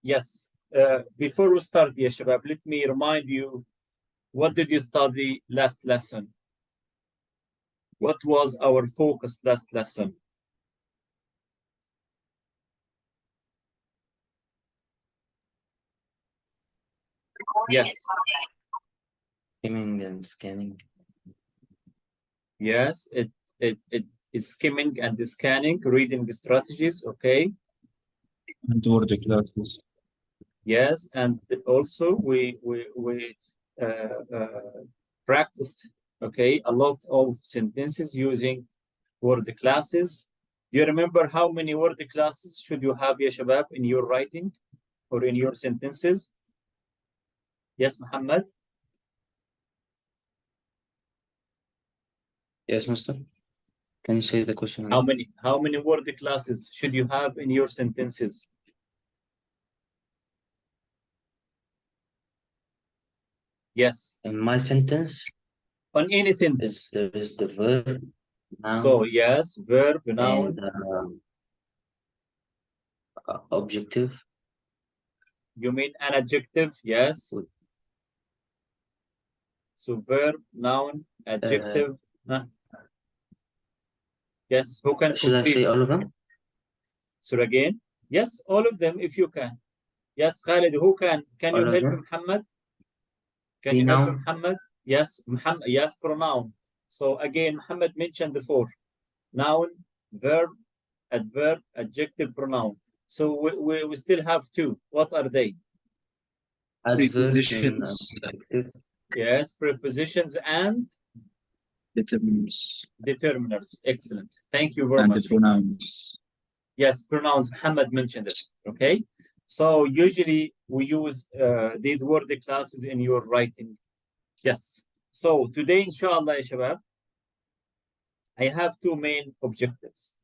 Yes. Before we start, ya shabab, let me remind you, what did you study last lesson? What was our focus last lesson? Yes. Skimming and scanning. Yes, it is skimming and scanning, reading strategies, okay? And word classes. Yes, and also we practiced, okay, a lot of sentences using word classes. Do you remember how many word classes should you have, ya shabab, in your writing or in your sentences? Yes, Muhammad? Yes, Master. Can you say the question How again? many word classes should you have in your sentences? Yes. In my sentence, On any sentence. there is the verb, noun, So yes, verb, noun, and objective. you mean an adjective? Yes. So verb, noun, adjective. Yes, who can Should I complete? say all of them? So again, yes, all of them if you can. Yes, Khalid, who can? Can you All of help them? Muhammad? Can you help Pronoun. Muhammad? Yes, Muhammad. Yes, pronoun. So again, Muhammad mentioned before, noun, verb, adverb, adjective, pronoun. So we still have two. What are they? Adverb Prepositions. and adjective. Yes, prepositions and Determinants. determiners. Excellent. Thank you very And much. pronouns. Yes, pronouns. Muhammad mentioned it. Okay. So usually we use these word classes in your writing. Yes. So today, inshallah, ya shabab, I have two main objectives.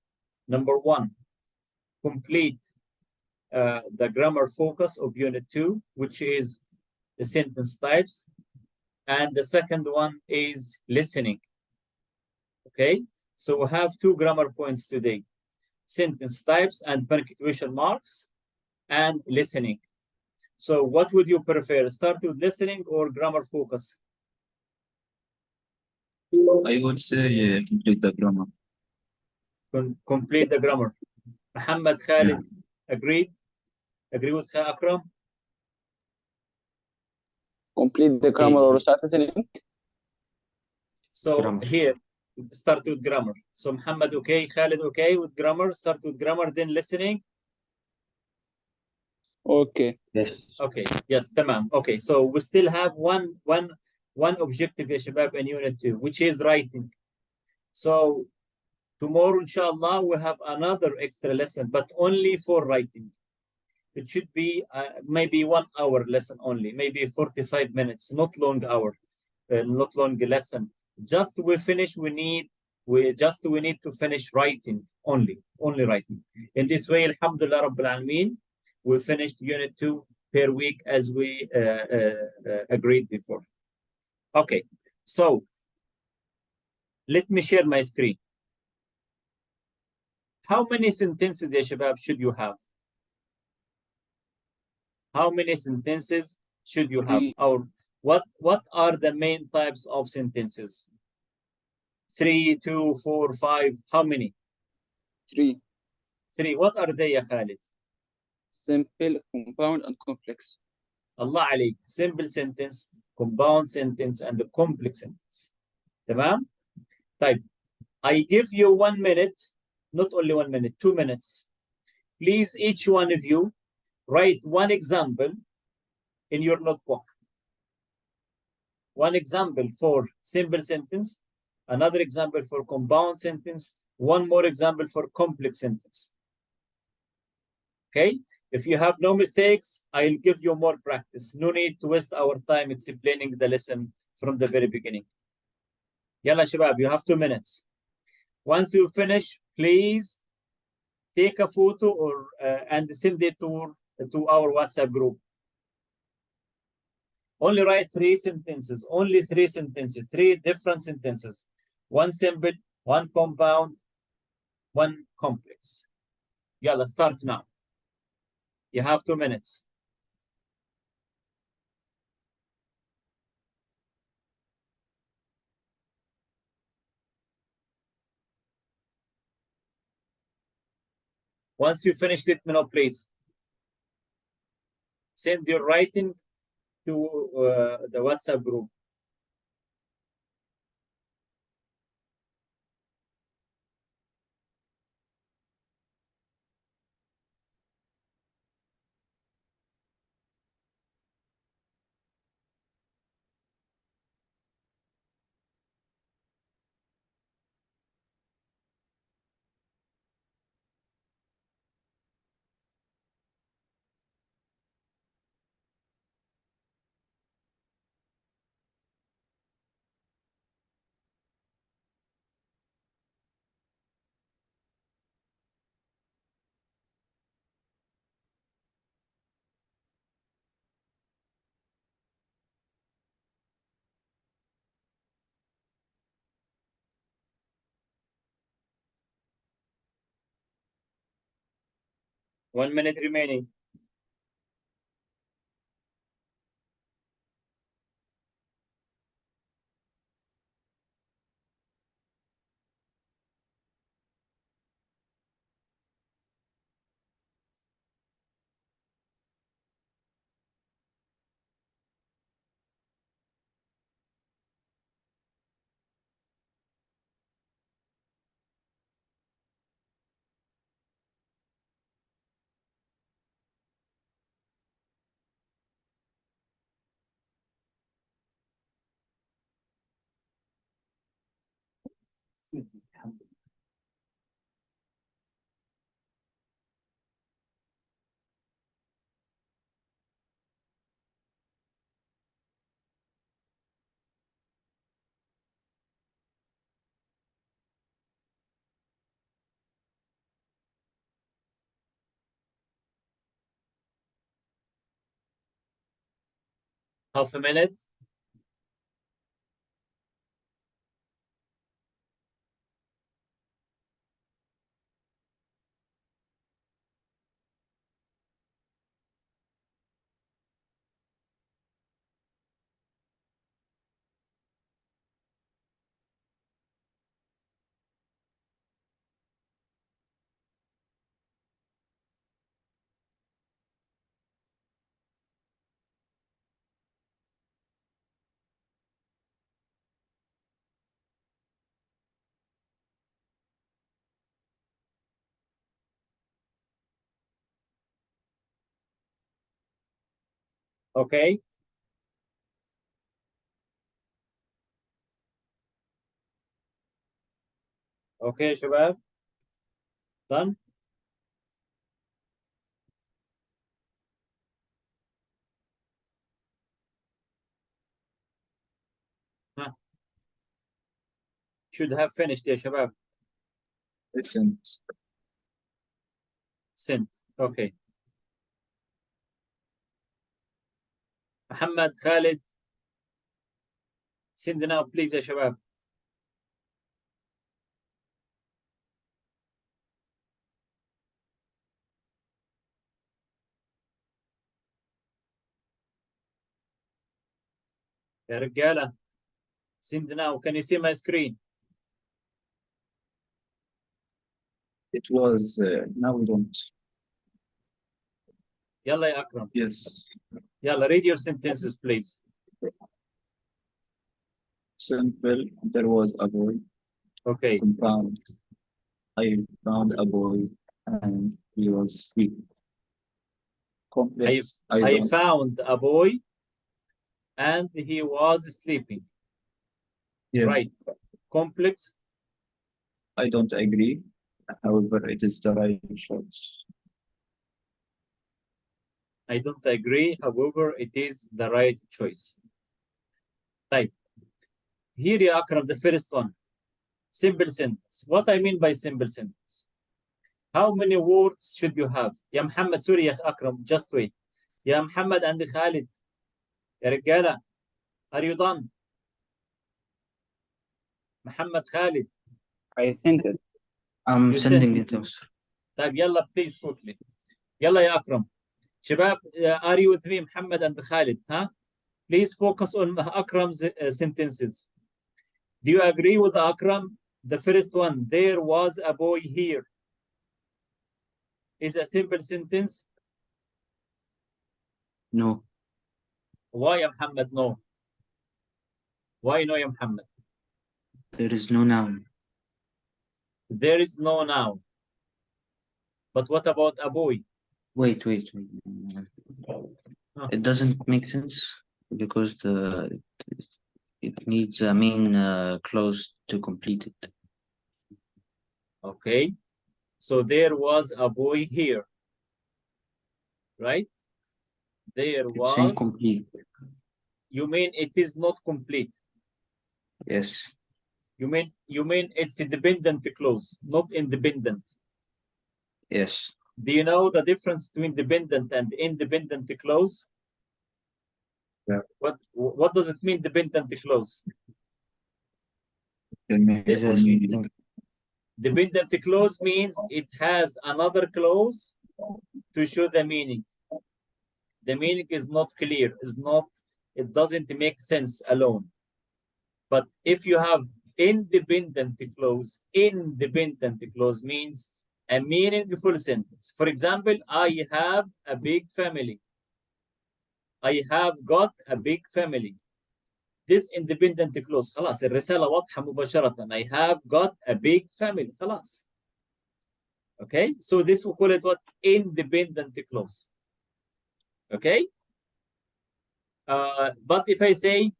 Number one, complete the grammar focus of Unit 2, which is the sentence types. And the second one is listening. Okay. So we have two grammar points today: sentence types and punctuation marks, and listening. So what would you prefer? Start with listening or grammar focus? I would say complete the grammar. Complete the grammar. Muhammad, Khalid, agreed? Agree with Akram? Complete the grammar or start listening? So Grammar. here, start with grammar. So Muhammad, okay, Khalid, okay with grammar? Start with grammar, then listening? Okay. Yes. Okay, yes, tamam. Okay, so we still have one objective, ya shabab, in Unit 2, which is writing. So tomorrow, inshallah, we have another extra lesson, but only for writing. It should be maybe 1 hour lesson only, maybe 45 minutes, not long hour, not long lesson. Just we finish, we need to finish writing only writing. In this way, alhamdulillah rabbil alameen, we finished Unit 2 per week as we agreed before. Okay, so let me share my screen. How many sentences, ya shabab, should you have? How many sentences should you have? Or what are the main types of sentences? 3, 2, 4, 5. How many? 3. 3. What are they, ya Khalid? Simple, compound, and complex. Allah alayk. Simple sentence, compound sentence, and the complex sentence. Tamam? Type. I give you 1 minute, not only 1 minute, 2 minutes. Please, each one of you, write one example in your notebook. One example for simple sentence, another example for compound sentence, one more example for complex sentence. Okay? If you have no mistakes, I'll give you more practice. No need to waste our time explaining the lesson from the very beginning. Yalla shabab, you have 2 minutes. Once you finish, please take a photo or and send it to our WhatsApp group. Only write 3 sentences, only 3 sentences, 3 different sentences. One simple, one compound, one complex. Yalla, start now. You have 2 minutes. Once you finish, let me know, please. Send your writing to the WhatsApp group. One minute remaining. Half a minute. Okay. Okay, شباب. Done. Huh. Should have finished يا شباب. Listen. Sent. Okay. محمد خالد. Send now, please يا شباب. يا رجالة. Send now. Can you see my screen? It was now we don't. يلا يا أكرم. Yes. يلا read your sentences, please. Simple. There was a boy. Okay. Compound. I found a boy and he was asleep. Complex. I don't. found a boy and he was sleeping. Yeah. Right. Complex. I don't agree. However, it is the right choice. I don't agree. However, it is the right choice. Type. Here يا أكرم, the first one. Simple sentence. What I mean by simple sentence? How many words should you have? يا محمد, sorry يا أكرم, just wait. يا محمد and خالد. يا رجالة. Are you done? محمد خالد. I sent it. I'm You sending sent it, Mr. طيب يلا please quickly. يلا يا أكرم. شباب, are you with me, Muhammad and Khalid? Huh? Please focus on Akram's sentences. Do you agree with Akram? The first one, there was a boy here, is a simple sentence. No. Why, ya Muhammad, no? Why no, ya Muhammad? There is no noun. There is no noun. But what about a boy? Wait. Huh. It doesn't make sense because it needs a main clause to complete it. Okay. So there was a boy here, right? There It's was. incomplete. You mean it is not complete? Yes. You mean it's a dependent clause, not independent. Yes. Do you know the difference between dependent and independent clause? Yeah. What does it mean, dependent clause? Is there something? Dependent clause means it has another clause to show the meaning. The meaning is not clear, it doesn't make sense alone. But if you have independent clause means a meaningful sentence. For example, I have a big family. I have got a big family. This independent clause, خلاص الرسالة واضحة مباشرة. I have got a big family. خلاص. Okay, so this we call it what? Independent clause. Okay. But if I say,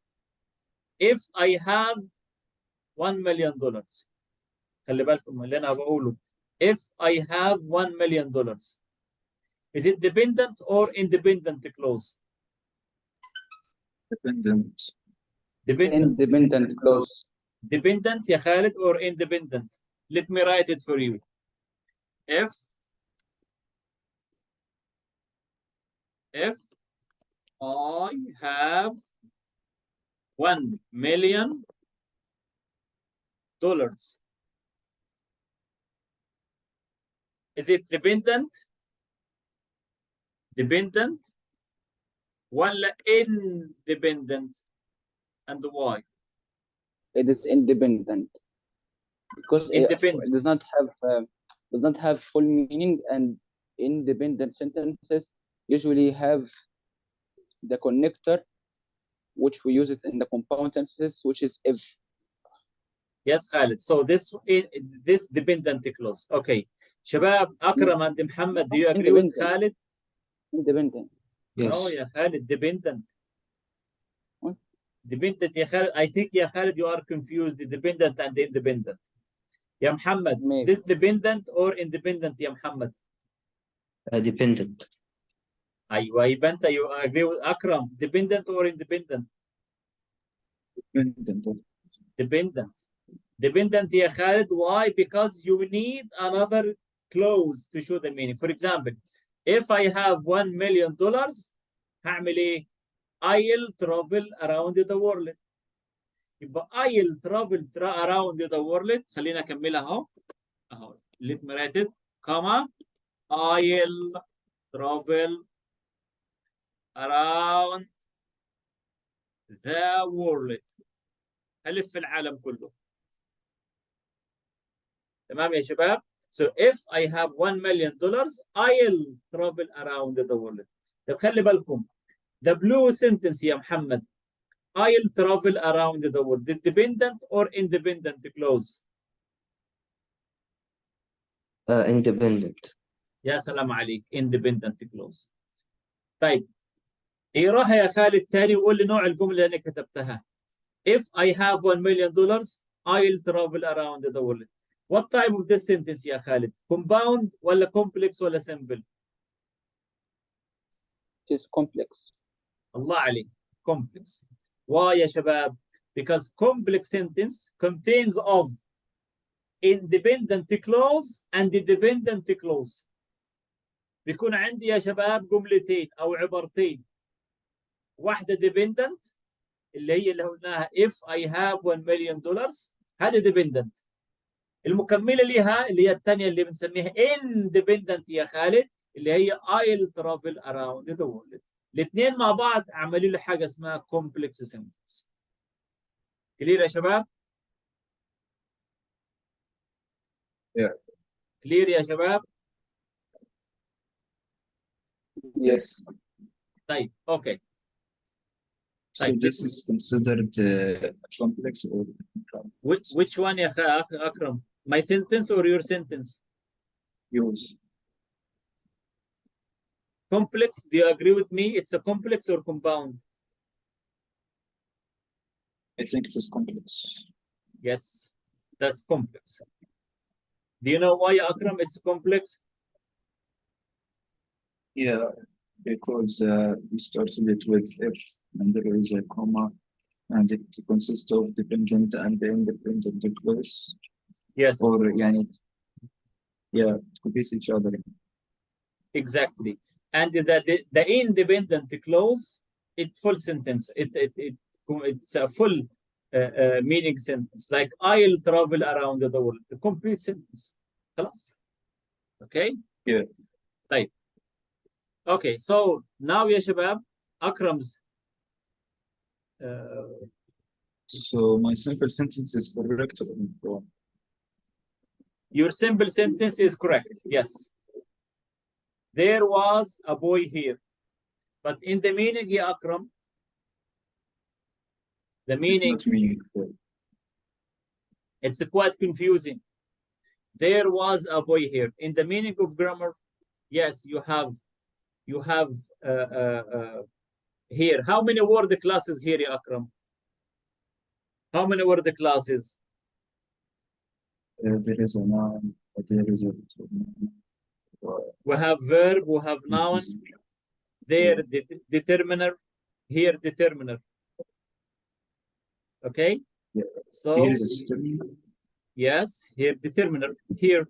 if I have $1 million, خلي بالكم اللي أنا بقوله. If I have $1 million, is it dependent or independent clause? Dependent. Independent clause. Dependent, ya Khalid, or independent? Let me write it for you. If I have $1 million, is it dependent? Dependent? ولا independent? And why? It is independent because Independent. it does not have full meaning, and independent sentences usually have the connector, which we use it in the compound sentences, which is if. Yes, Khalid. So this dependent clause. Okay. Shabab, Akram and Muhammad, do you agree with Khalid? Independent. Yes. No, ya Khalid, dependent. What? Dependent, ya Khalid. I think, ya Khalid, you are confused, the dependent and the independent. Ya Muhammad, Maybe. this dependent or independent, ya Muhammad? Dependent. أيوة, يبقى أنت you agree with Akram, dependent or independent? Dependent. Dependent. Dependent, ya Khalid. Why? Because you need another clause to show the meaning. For example, if I have $1 million, هعمل إيه؟ I'll travel around the world. يبقى I'll travel around the world. خلينا أكملها أهو. Let me write it. Comma. I'll travel around the world. ألف العالم كله. تمام يا شباب. So if I have $1 million, I'll travel around the world. طب خلي بالكم. The blue sentence يا محمد. I'll travel around the world. The dependent or independent clause? Independent. يا سلام عليك. Independent clause. طيب. اقراها يا خالد تاني وقول لي نوع الجملة اللي أنا كتبتها. If I have $1 million, I'll travel around the world. What type of this sentence يا خالد? Compound ولا complex ولا simple? It is complex. الله عليك. Complex. Why يا شباب? Because complex sentence contains of independent clause and dependent clause. بيكون عندي يا شباب جملتين أو عبارتين. واحدة dependent اللي قلناها if I have $1 million، هذه dependent. المكملة لها اللي هي الثانية اللي بنسميها independent يا خالد، اللي هي I'll travel around the world. الاثنين مع بعض عملوا لي حاجه اسمها complex sentence. كلير يا شباب؟ كلير يا شباب؟ Yes. طيب اوكي. So طيب this is considered complex or which one يا اكرم؟ My sentence or your sentence? yours? Complex, do you agree with me? It's a complex or compound? I think it is complex. Yes, that's complex. Do you know why, Akram, it's complex? Yeah, because we started it with if and there is a comma and it consists of dependent and independent clause. Yes. Or يعني yeah, it could be each other. Exactly. And the independent clause, it's full sentence. It's a full meaning sentence. Like I'll travel around the world. The complete sentence. خلاص. Okay? Yeah. طيب. Okay, so now يا شباب Akram's So my simple sentence is correct or wrong? your simple sentence is correct. Yes. There was a boy here. But in the meaning, ya Akram, the meaning, Not meaningful. it's quite confusing. There was a boy here. In the meaning of grammar, yes, you have here. How many were the classes here, ya Akram? How many were the classes? There is a noun, there is a We have verb, we have noun, there determiner, here determiner. Okay? Yeah. So Here is a determiner. yes, here determiner. Here,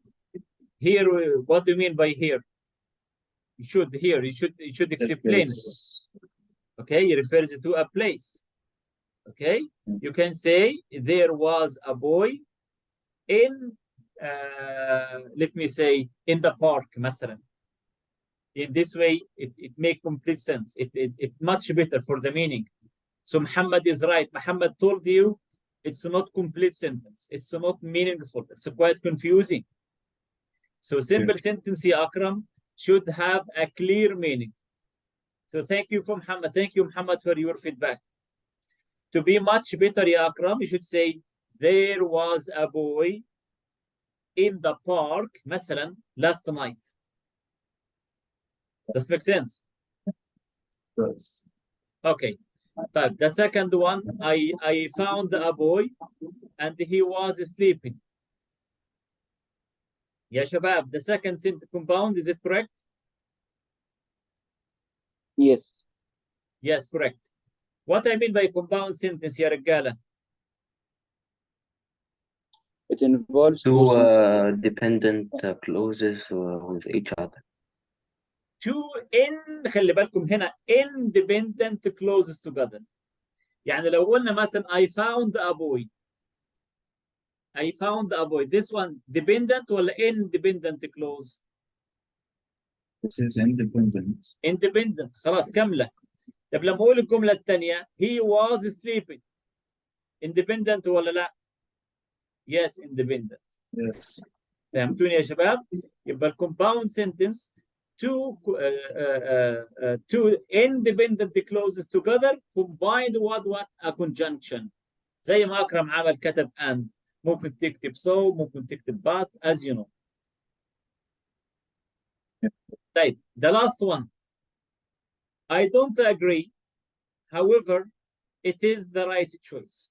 what do you mean by here? You should explain it. Okay, it refers to a place. Okay, you can say there was a boy in let me say in the park مثلا. In this way it makes complete sense. It much better for the meaning. So Muhammad is right. Muhammad told you it's not complete sentence. It's not meaningful. It's quite confusing. So simple sentence, ya Akram, should have a clear meaning. So thank you for Muhammad. Thank you, Muhammad, for your feedback. To be much better, ya Akram, you should say there was a boy in the park, مثلا, last night. Does it make sense? Does. Okay. But the second one, I found a boy and he was sleeping. Ya Shabab, the second compound, is it correct? Yes. Yes, correct. What I mean by compound sentence, ya Regala? It involves Two dependent clauses with each other. Two خلي بالكم هنا independent clauses together. يعني لو قلنا مثلا I found a boy. I found a boy. This one dependent ولا independent clause? This is independent. Independent. خلاص كاملة. طب لما أقول الجملة الثانية he was sleeping. Independent ولا لا؟ Yes, independent. Yes. فهمتوني يا شباب؟ يبقى compound sentence two independent clauses together combined with what? A conjunction. زي ما أكرم عمل كتب and. ممكن تكتب so, ممكن تكتب but, as you know. طيب, the last one. I don't agree. However, it is the right choice.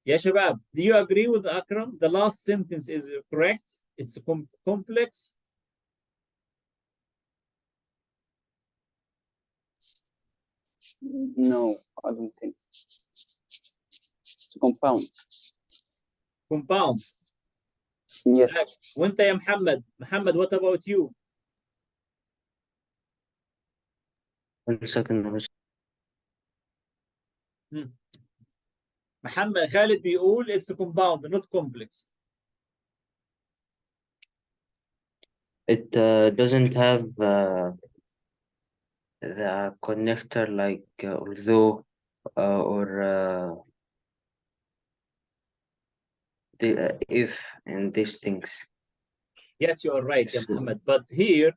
يا شباب, do you agree with Akram? The last sentence is correct. It's complex. No, I don't think. It's a compound. Compound. Yes. وانت يا محمد, what about you? 1 second. محمد خالد بيقول it's a compound, not complex. It doesn't have the connector like although or the if and these things. Yes, you are right يا So, محمد. But here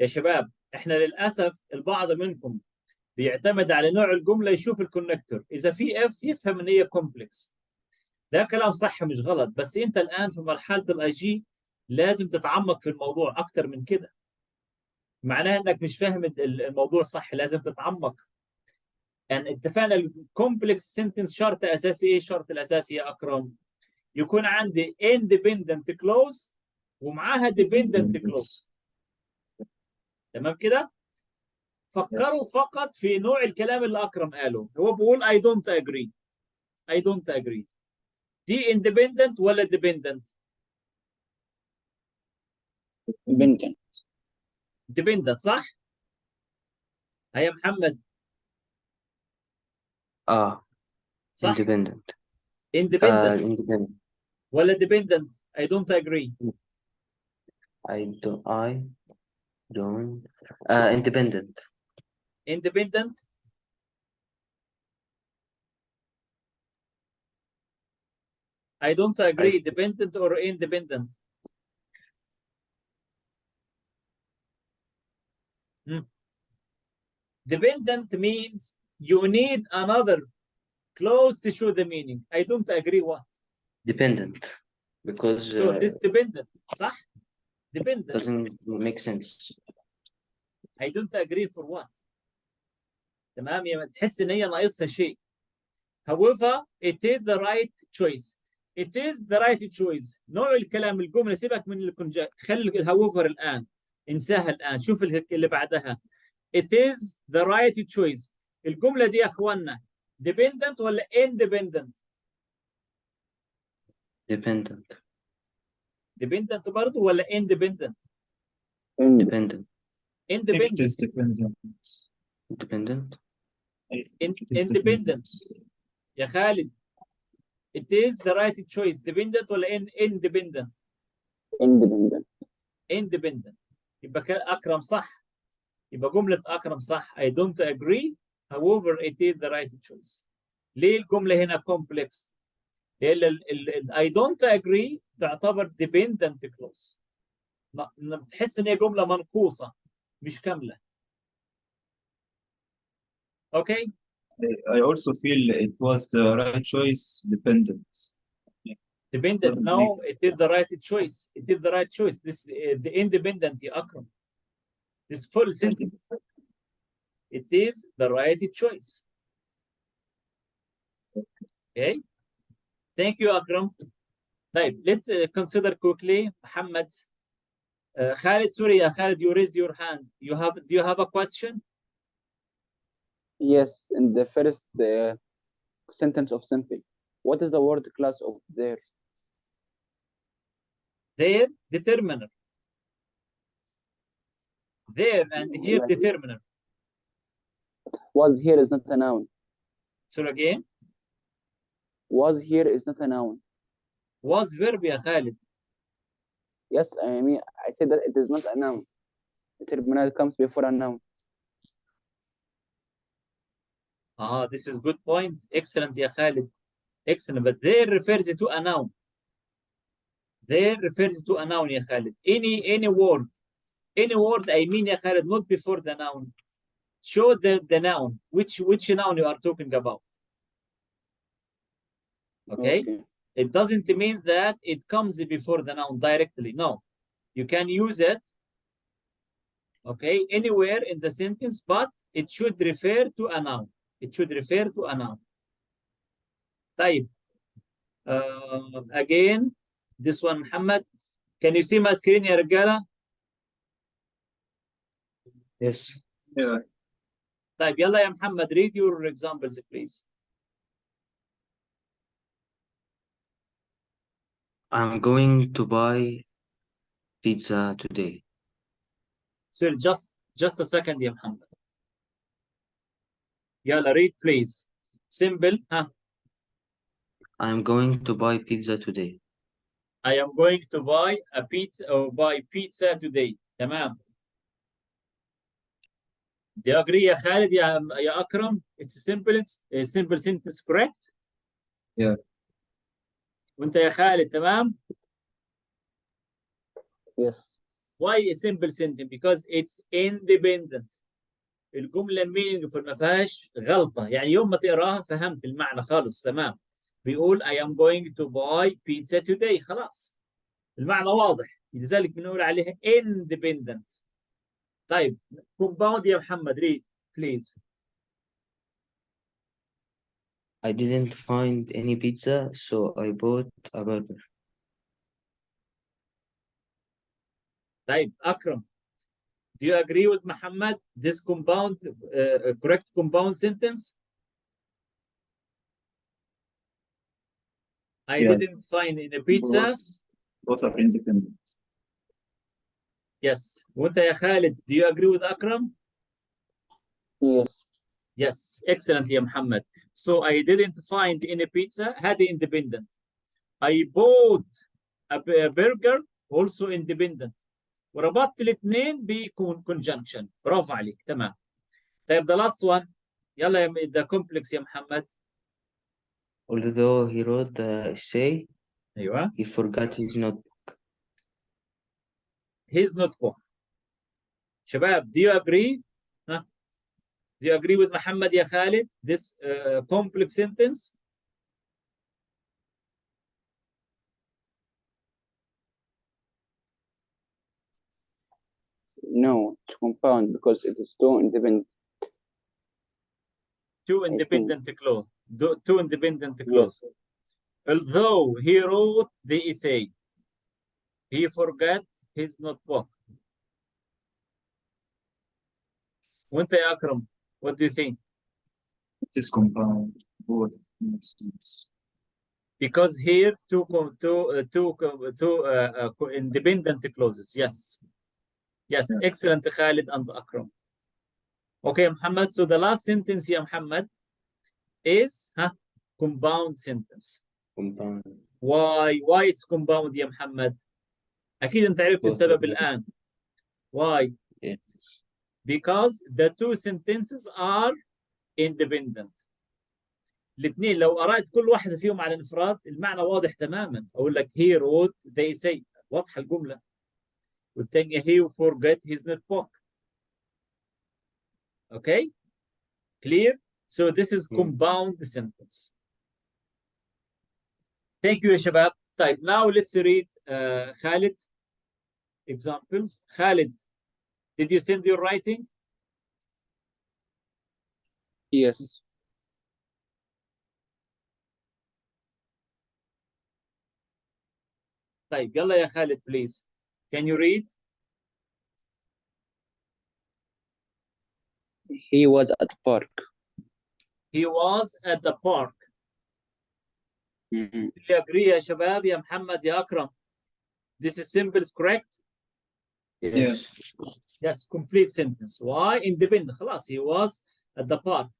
يا شباب احنا للاسف البعض منكم بيعتمد على نوع الجمله يشوف الكونكتور، اذا في اف يفهم ان هي كومبلكس. ده كلام صح مش غلط، بس انت الان في مرحله الاي جي لازم تتعمق في الموضوع اكتر من كده. معناها انك مش فاهم الموضوع صح، لازم تتعمق. يعني اتفقنا الكومبلكس سنتنس شرط اساسي، ايه الشرط الاساسي يا اكرم؟ يكون عندي independent clause ومعاها dependent clause. تمام كده؟ فكروا Yes. فقط في نوع الكلام اللي اكرم قاله، هو بيقول I don't agree. I don't agree. دي independent ولا dependent؟ بنتين. dependent صح؟ هيا محمد صح؟ independent. independent Independent. ولا dependent؟ I don't agree. I don't independent. independent. I don't agree. Dependent or independent? Dependent means you need another clause to show the meaning. I don't agree what? Dependent. Because So this dependent صح؟ dependent. doesn't make sense. I don't agree for what? تمام، يا تحس ان هي ناقصها شيء. However, it is the right choice. It is the right choice. نوع الكلام الجمله سيبك من الكونجا، خلي however الان، انساها الان، شوف اللي بعدها. It is the right choice. الجمله دي يا اخوانا dependent ولا independent؟ Dependent. dependent برضه ولا independent؟ Dependent. It independent. is dependent. Dependent. It is independent. يا خالد it is the right choice. dependent ولا independent؟ independent. independent. يبقى اكرم صح، يبقى جمله اكرم صح. I don't agree however it is the right choice. ليه الجمله هنا complex؟ لان I don't agree تعتبر dependent clause. بتحس ان هي جمله منقوصه مش كامله. اوكي. I also feel it was the right choice. Dependent. dependent. No, it is the right choice. It is the right choice. This the independent يا اكرم. This full sentence. It is the right choice. Okay. Thank you Akram. طيب let's consider quickly محمد. Khalid, sorry يا Khalid, you raised your hand. Do you have a question? Yes, in the first sentence of simple, what is the word class of there? There, determiner. There and here, Yes. determiner. Was here is not a noun. So again, Was here is not a noun. was verb يا Khalid. Yes, I mean, I said that it is not a noun. Determiner comes before a noun. This is good point. Excellent يا Khalid. Excellent. But there refers to a noun. There refers to a noun يا Khalid. Any word. Any word I mean يا Khalid, not before the noun. Show the noun. Which noun you are talking about. Okay? It doesn't mean that it comes before the noun directly. No. You can use it, okay, anywhere in the sentence, but it should refer to a noun. It should refer to a noun. طيب. Again, this one, Muhammad. Can you see my screen يا رجالة؟ Yes. Yeah. طيب يلا يا محمد, read your examples please. I'm going to buy pizza today. So just a second يا محمد. يلا read please. Simple, huh? I'm going to buy pizza today. I am going to buy a pizza or buy pizza today. تمام. Do you agree يا خالد يا أكرم? It's a simple sentence, correct? Yeah. وأنت يا خالد تمام؟ Yes. Why a simple sentence? Because it's independent. الجملة meaningful ما فيهاش غلطة، يعني يوم ما تقراها فهمت المعنى خالص تمام. بيقول I am going to buy pizza today، خلاص المعنى واضح، لذلك بنقول عليها independent. طيب compound يا محمد read please. I didn't find any pizza, so I bought a burger. طيب أكرم, do you agree with Muhammad this compound correct compound sentence? I didn't find any pizza. Both are independent. Yes. وأنت يا خالد do you agree with أكرم? Yes. Yes, excellent يا محمد. So I didn't find any pizza, هذه independent. I bought a burger, also independent. وربطت الاثنين بيكون conjunction. برافو عليك تمام. طيب the last one. يلا يا the complex يا محمد. Although he wrote the essay, أيوة. he forgot his notebook. His notebook. شباب, do you agree? Huh? Do you agree with محمد يا خالد this complex sentence? No, it's compound because it is two independent. Two independent clause. Two independent clause. Yes. Although he wrote the essay, he forgot his notebook. وانت يا أكرم, what do you think? It is compound. Both make sense. Because here two independent clauses. Yes. Yes. Yeah. Excellent Khalid and Akram. Okay, Muhammad. So the last sentence here, Muhammad, is compound sentence. Compound. Why it's compound يا محمد؟ أكيد أنت عرفت السبب الآن. Why? Yes. Because the two sentences are independent. الاثنين لو قرأت كل واحدة فيهم على انفراد المعنى واضح تماما. أقول لك he wrote the essay واضحة الجملة. والثانية he forgot his notebook. Okay? Clear? So this is compound sentence. Thank you يا شباب. طيب now let's read Khalid examples. Khalid, did you send your writing? Yes. طيب يلا يا خالد please. Can you read? He was at the park. He was at the park. Mhm. Do you agree يا شباب يا محمد يا أكرم? This is simple, correct? Yes. Yes, complete sentence. Why? Independent. خلاص he was at the park.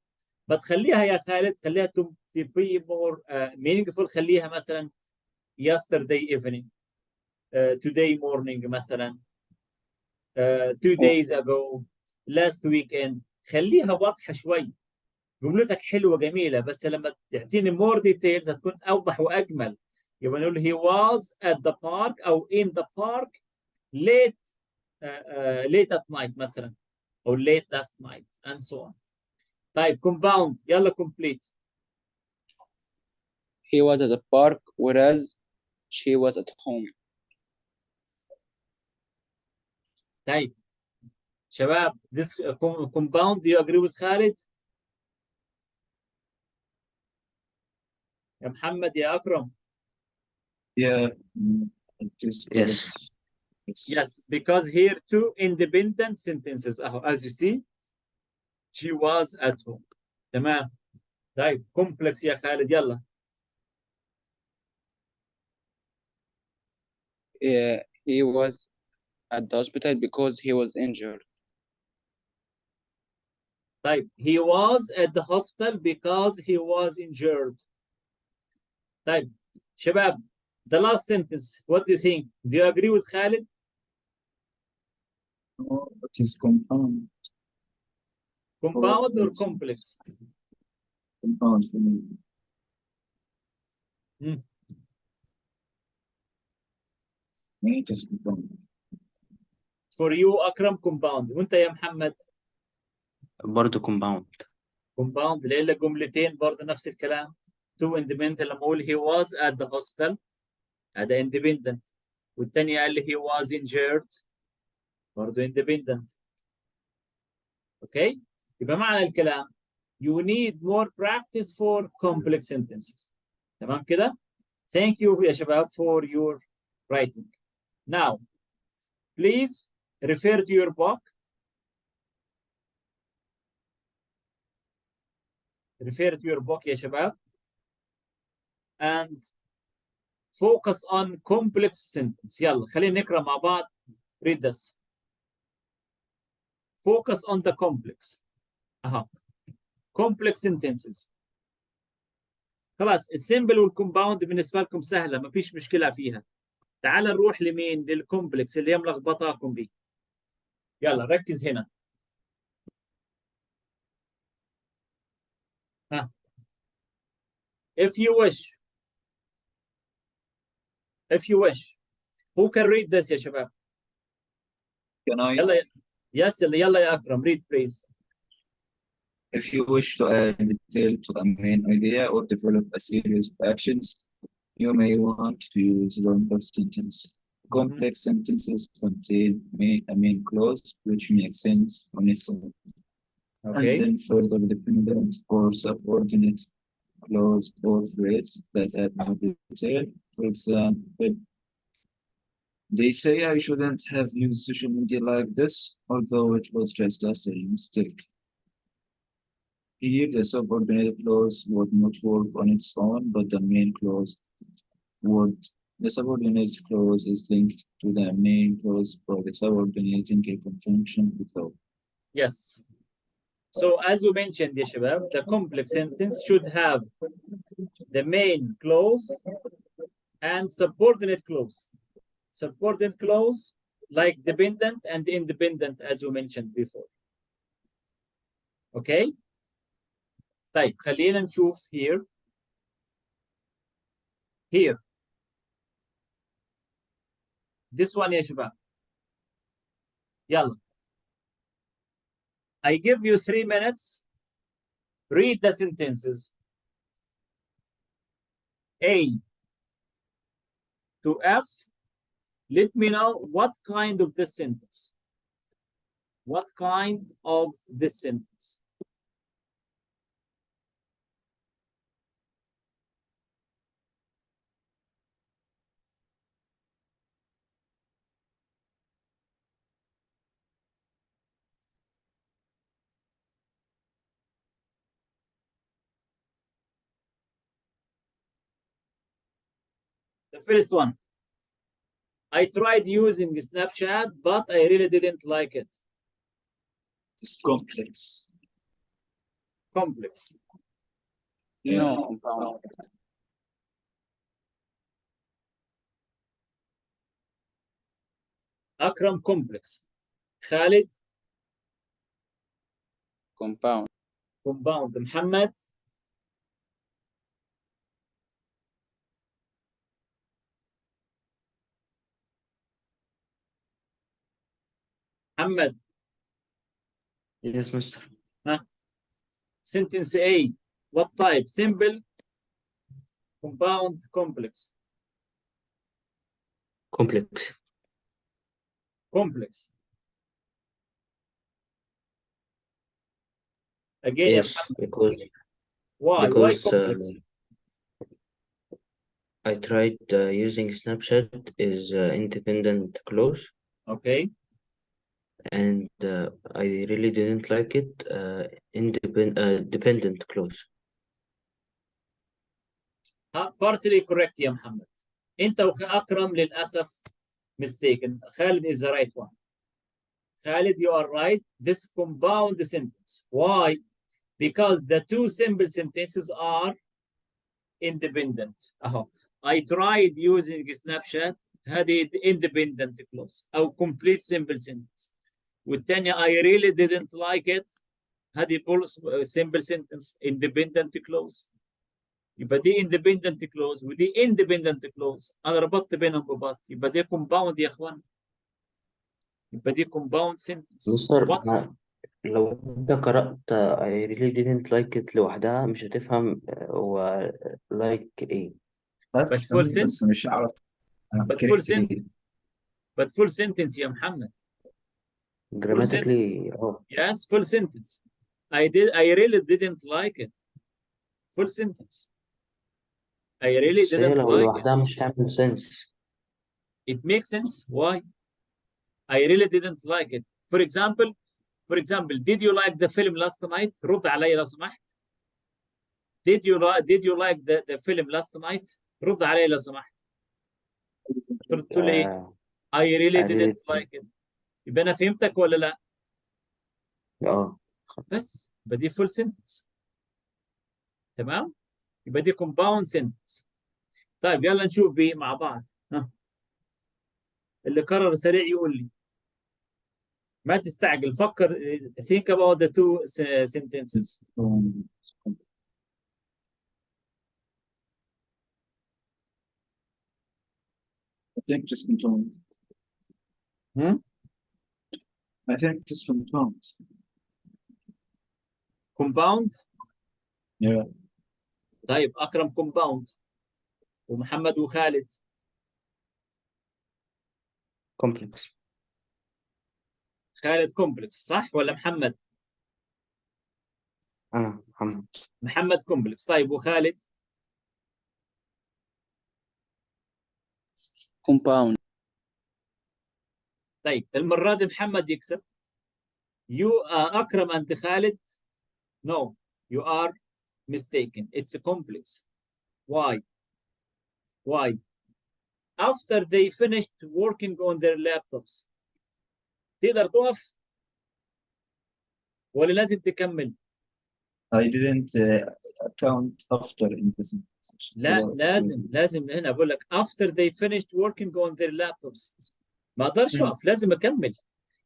But خليها يا خالد, خليها to be more meaningful. خليها مثلا yesterday evening, today morning مثلا, 2 days ago, last weekend. خليها واضحة شوي. جملتك حلوة جميلة بس لما تعطيني more details هتكون أوضح وأجمل. يبقى نقول he was at the park أو in the park late late at night مثلا أو late last night and so on. طيب compound يلا complete. He was at the park whereas she was at home. طيب شباب this compound, do you agree with Khalid? يا محمد يا أكرم. Yeah, it is correct. Yes, because here two independent sentences as you see. She was at home. تمام. طيب complex يا خالد يلا. He was at the hospital because he was injured. طيب he was at the hospital because he was injured. طيب شباب The last sentence, what do you think? Do you agree with Khalid? No, it is compound. Compound or complex? Compound for me. It is compound. For you, Akram, compound. وانت يا محمد؟ برضه compound. compound لأن لك جملتين برضه نفس الكلام. Two independent لما أقول he was at the hostel هذا independent. والثاني قال لي he was injured برضه independent. اوكي؟ يبقى معنى الكلام you need more practice for complex sentences. تمام كده؟ Thank you يا شباب for your writing. Now, please refer to your book. Refer to your book يا شباب. And focus on complex sentence. يلا خلينا نقرأ مع بعض. Read this. Focus on the complex. complex sentences. خلاص السيمبل والكومباوند بالنسبة لكم سهلة ما فيش مشكلة فيها. تعال نروح لمين؟ للكومبلكس اللي هي ملخبطاكم دي. يلا ركز هنا. If you wish. Who can read this يا شباب؟ Can I? يلا yes يلا يا أكرم read please. If you wish to add detail to a main idea or develop a series of actions, you may want to use longer sentence. Complex sentences contain a main clause which makes sense on its own. Okay. And then further dependent or subordinate clause or phrase that add more detail. For example, they say I shouldn't have used social media like this, although it was just a silly mistake. Here, the subordinate clause would not work on its own, but the main clause would. The subordinate clause is linked to the main clause for the subordinating a conjunction without. Yes. So as you mentioned, ya shabab, the complex sentence should have the main clause and subordinate clause. Subordinate clause like dependent and independent as you mentioned before. Okay? طيب خلينا نشوف here. Here. This one يا شباب. يلا. I give you 3 minutes. Read the sentences. A to F. Let me know what kind of this sentence. What kind of this sentence? The first one. I tried using Snapchat, but I really didn't like it. It's complex. Complex. No, compound. Akram, complex. Khalid, Compound. compound. Muhammad, Muhammad. Yes, Mr. Sentence A. What type? Simple, compound, complex. Complex. Complex. Again, Yes, because why? because, Why complex? I tried using Snapchat is independent clause, Okay. and I really didn't like it dependent clause. Partly correct يا محمد. انت وأكرم للأسف mistaken. Khalid is the right one. Khalid, you are right. This compound sentence. Why? Because the two simple sentences are independent. I tried using Snapchat هذه independent clause أو complete simple sentence. والثانية I really didn't like it هذه simple sentence independent clause. يبقى دي independent clause ودي independent clause. أنا ربطت بينهم ببعض يبقى دي compound يا إخوان. يبقى دي compound sentence. مستر واضحة؟ لو انت قرأت I really didn't like it لوحدها مش هتفهم هو like ايه. But full أفهم بس مش عارف أنا but full كرهت sentence ليه. but full sentence يا محمد. Full sentence. grammatically Yes, full sentence. I really didn't like it. Full sentence. I really بس هي didn't لو like it. لوحدها مش هتعمل sense. It makes sense. Why? I really didn't like it. For example, did you like the film last night? رد علي لو سمحت. Did you like the film last night? رد علي لو سمحت. تقول لي ايه؟ I really I didn't really like it. يبقى انا فهمتك ولا لا؟ اه بس يبقى دي full sentence. تمام؟ يبقى دي compound sentence. طيب يلا نشوف بيه مع بعض. ها. اللي قرر سريع يقول لي. ما تستعجل فكر. Think about the two sentences. I think just compound. Hmm? I think just compound. Compound. Yeah. طيب أكرم compound ومحمد وخالد complex. خالد complex صح ولا محمد؟ أنا محمد. محمد complex. طيب وخالد؟ compound. طيب المرة دي محمد يكسب. أكرم أنت خالد. No, you are mistaken. It's a complex. Why? Why? After they finished working on their laptops. تقدر تقف ولا لازم تكمل؟ I didn't account after in the sentence. لا لازم هنا بقول لك after they finished working on their laptops. ما اقدرش اقف لازم اكمل.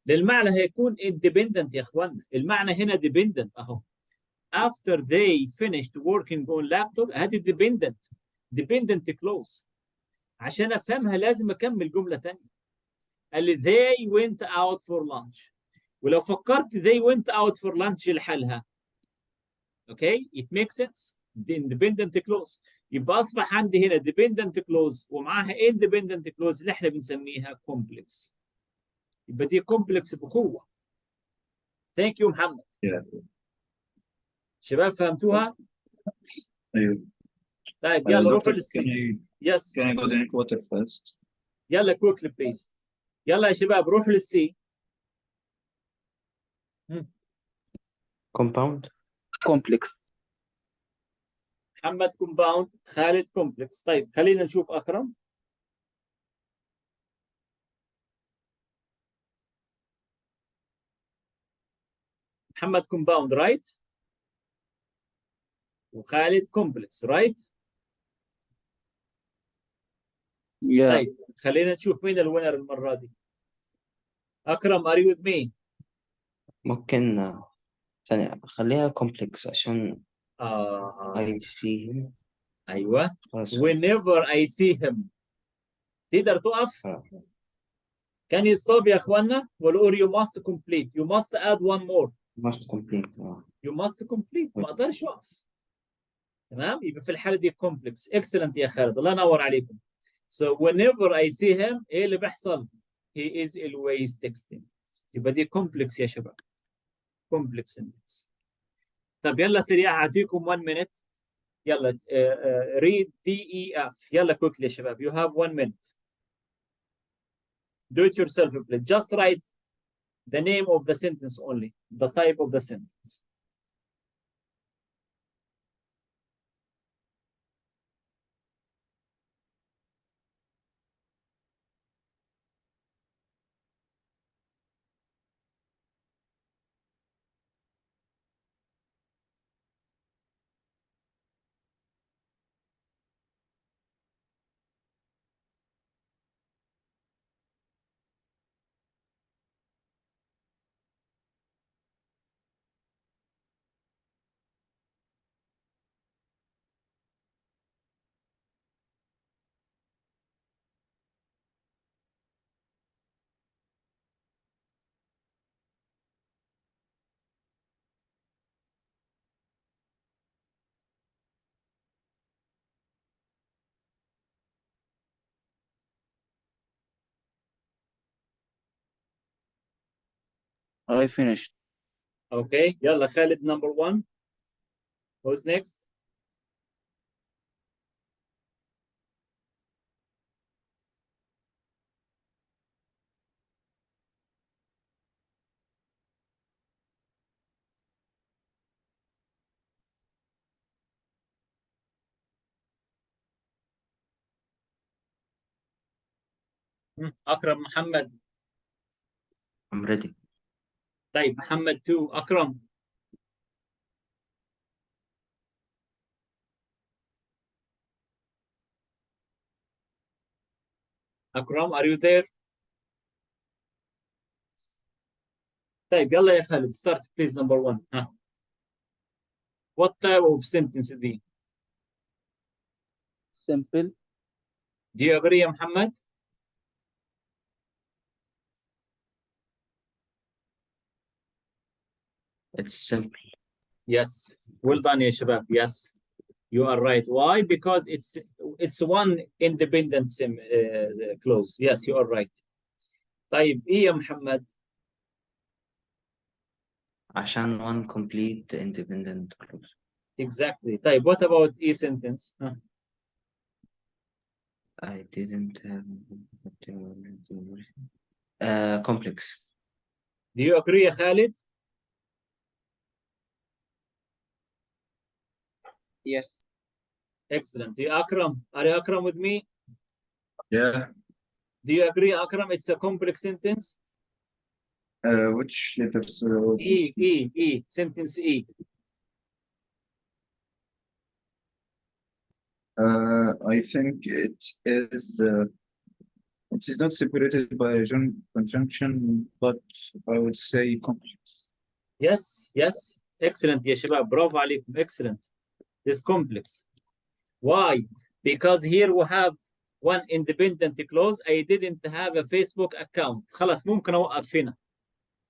للمعنى هيكون independent يا اخوان. المعنى هنا dependent اهو. After they finished working on laptop هذه dependent clause. عشان افهمها لازم اكمل جمله ثانيه. قال لي they went out for lunch. ولو فكرت they went out for lunch لحالها. اوكي it makes sense. the independent clause. يبقى اصبح عندي هنا dependent clause ومعاها independent clause اللي احنا بنسميها complex. يبقى دي complex بقوه. ثانك يو محمد. Yeah. شباب فهمتوها؟ أيوه. طيب يلا روحوا Doctor, للسي. يس. can I go drink water first? يلا كويكلي بليز. يلا يا شباب روحوا للسي. compound. complex. محمد كومباوند، خالد كومبلكس. طيب خلينا نشوف اكرم. محمد كومباوند رايت وخالد كومبلكس رايت. yeah. طيب خلينا نشوف مين الوينر المره دي. اكرم ار يو وذ مي؟ ممكن ثانية خليها complex عشان I see him. ايوه. خلاص. whenever I see him. تقدر تقف؟ آه. can you stop يا اخوانا؟ ولا or you must complete. you must add one more. must complete. you must complete. ما اقدرش اقف. تمام. يبقى في الحاله دي complex. excellent يا خالد الله ينور عليكم. so whenever I see him ايه اللي بيحصل؟ he is always texting. يبقى دي complex يا شباب. complex sentence. طب يلا سريع اعطيكم 1 minute. يلا read DEF. يلا quickly يا شباب. you have 1 minute. do it yourself please. just write the name of the sentence only. the type of the sentence. I finished. Okay, يلا Khalid number 1. Who's next? أكرم محمد. I'm ready. طيب محمد 2. أكرم. أكرم, are you there? طيب يلا يا خالد, start please number 1. ها. What type of sentence دي? Simple. Do you agree يا محمد? It's simple. Yes. Well done يا شباب. Yes. You are right. Why? Because it's one independent clause. Yes, you are right. طيب إيه يا محمد? عشان one complete independent clause. Exactly. طيب what about E sentence? ها. I didn't have complex. Do you agree يا خالد? Yes. Excellent. You Akram, are you Akram with me? Yeah. Do you agree, Akram? It's a complex sentence. Which letters was it? E. Sentence E. I think it is. It is not separated by a conjunction, but I would say complex. Yes. Excellent, يا شباب. برافو عليكم. Excellent. This complex. Why? Because here we have one independent clause. I didn't have a Facebook account. خلاص ممكن أوقف هنا.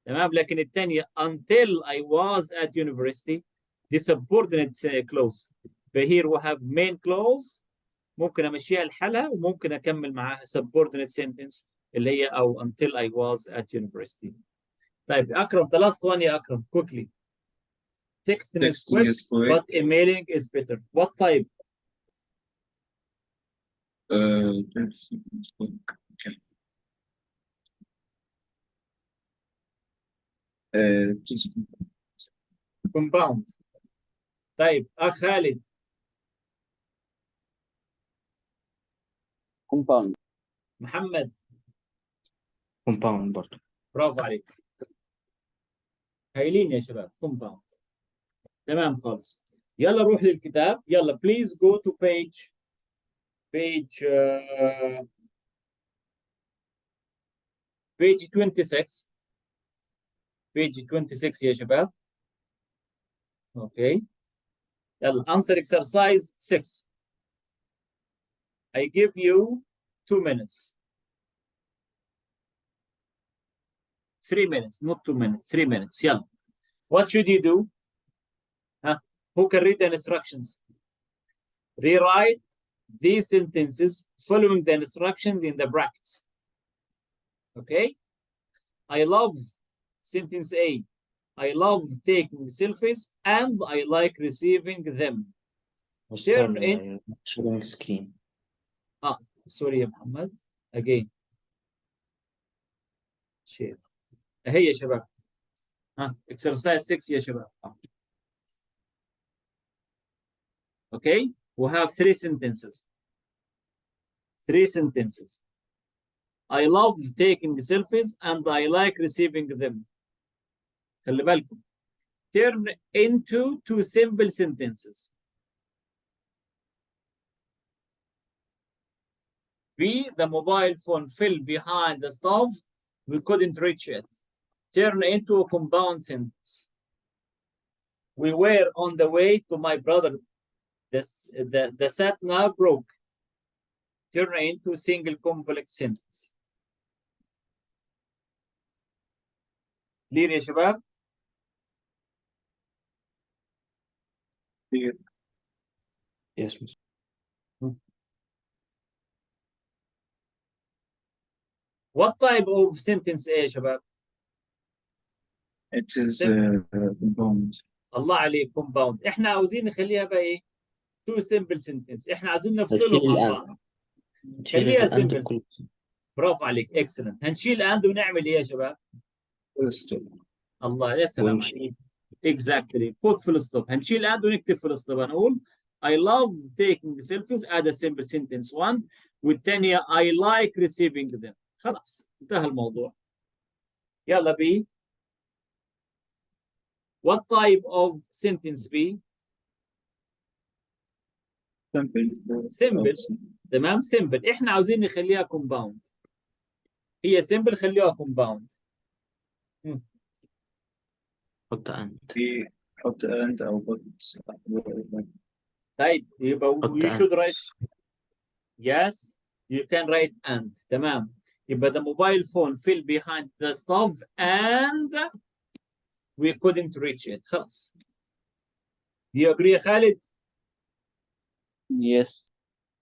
تمام. لكن الثانية until I was at university. The subordinate clause. But here we have main clause. ممكن امشيها لحالها وممكن اكمل معاها subordinate sentence اللي هي او until I was at university. طيب اكرم, the last one يا اكرم, quickly. Texting is quick, but emailing is better. What type? Okay. Compound. طيب اخ خالد. Compound. محمد. compound برضه. برافو عليك. هايلين يا شباب. compound. تمام خالص. يلا روح للكتاب. يلا please go to page page 26. page 26 يا شباب. اوكي. يلا answer exercise 6. I give you 2 minutes. 3 minutes, not 2 minutes, 3 minutes. يلا. What should you do? Who can read the instructions? Rewrite these sentences following the instructions in the brackets. Okay? I love sentence A. I love taking selfies and I like receiving them. Turn in. sharing screen. Sorry يا محمد. Again. Share. هي يا شباب. exercise 6 يا شباب. Okay? We have 3 sentences. 3 sentences. I love taking selfies and I like receiving them. خلي بالكم. Turn into 2 simple sentences. B, the mobile phone fell behind the stove. We couldn't reach it. Turn into a compound sentence. We were on the way to my brother. The sat nav broke. Turn into a single complex sentence. Clear يا شباب؟ Yes, miss. What type of sentence يا شباب؟ It is compound. الله عليك compound. احنا عاوزين نخليها بقى ايه؟ two simple sentence. احنا عاوزين نفصلهم هنشيل عن الآن. بعض. نشيل خليها الآن simple. بكل. برافو عليك excellent. هنشيل and ونعمل ايه يا شباب؟ First. الله يا سلام ونشيل. عليك. Exactly. put full stop. هنشيل and ونكتب full stop. هنقول I love taking selfies. add a simple sentence one. والثانية I like receiving them. خلاص انتهى الموضوع. يلا بي. What type of sentence be? Simple. Simple. تمام simple. احنا عاوزين نخليها compound. هي simple خليها compound. حط أنت. في حط and أو put. طيب يبقى حط you should أنت. write. Yes, you can write and. تمام. يبقى the mobile phone fell behind the stove and we couldn't reach it. خلاص. Do you agree يا خالد؟ Yes.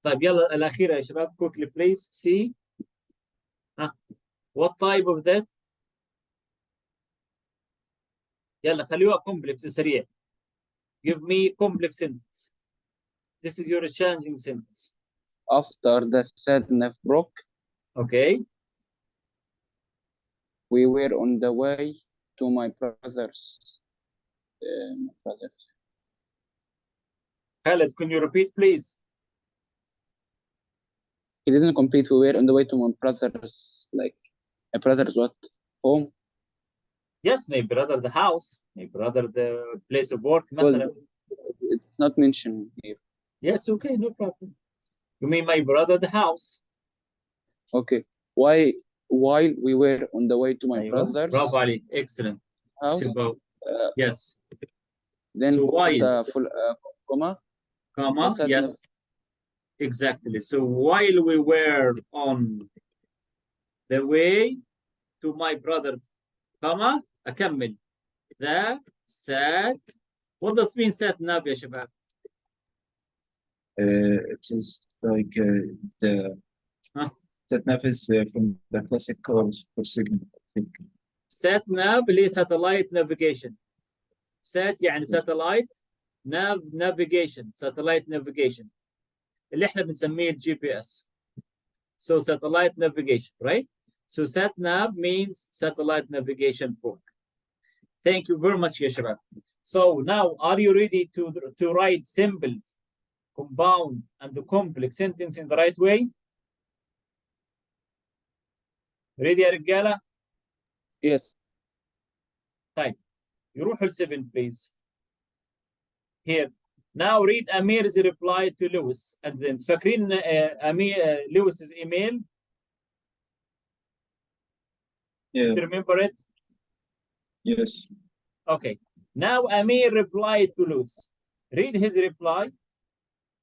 طيب يلا الأخيرة يا شباب quickly please see. What type of that؟ يلا خليوها complex سريع. Give me complex sentence. This is your challenging sentence. After the sadness broke, Okay. we were on the way to my brother's. Brother. Khaled, can you repeat please? He didn't complete. We were on the way to my brother's, like, my brother's what? Home? Yes, my brother the house, my brother the place of work. Well, مثلا. it's not mentioned here. Yeah, it's okay, no problem. You mean my brother the house? Okay. Why? While we were on the way to my أيوة. brother's برافو عليك. Excellent. house, So, yes. then So put while, full comma. comma, the yes. Exactly. So while we were on the way to my brother, comma, أكمل. The sat. What does mean sat nav يا شباب? It is like the Huh? that nav is from the classic cars for signal. I think. Sat nav اللي هي satellite navigation. Sat يعني satellite, nav navigation, satellite navigation. اللي احنا بنسميه الجي بي اس. So satellite navigation, right? So sat nav means satellite navigation program. Thank you very much يا شباب. So now are you ready to write simple, compound and the complex sentence in the right way? Ready يا رجالة؟ Yes. طيب يروحوا ل7 please. Here. Now read Amir's reply to Lewis and then فاكرين Lewis's email? Yeah. Do you remember it? Yes. Okay. Now Amir replied to Lewis. Read his reply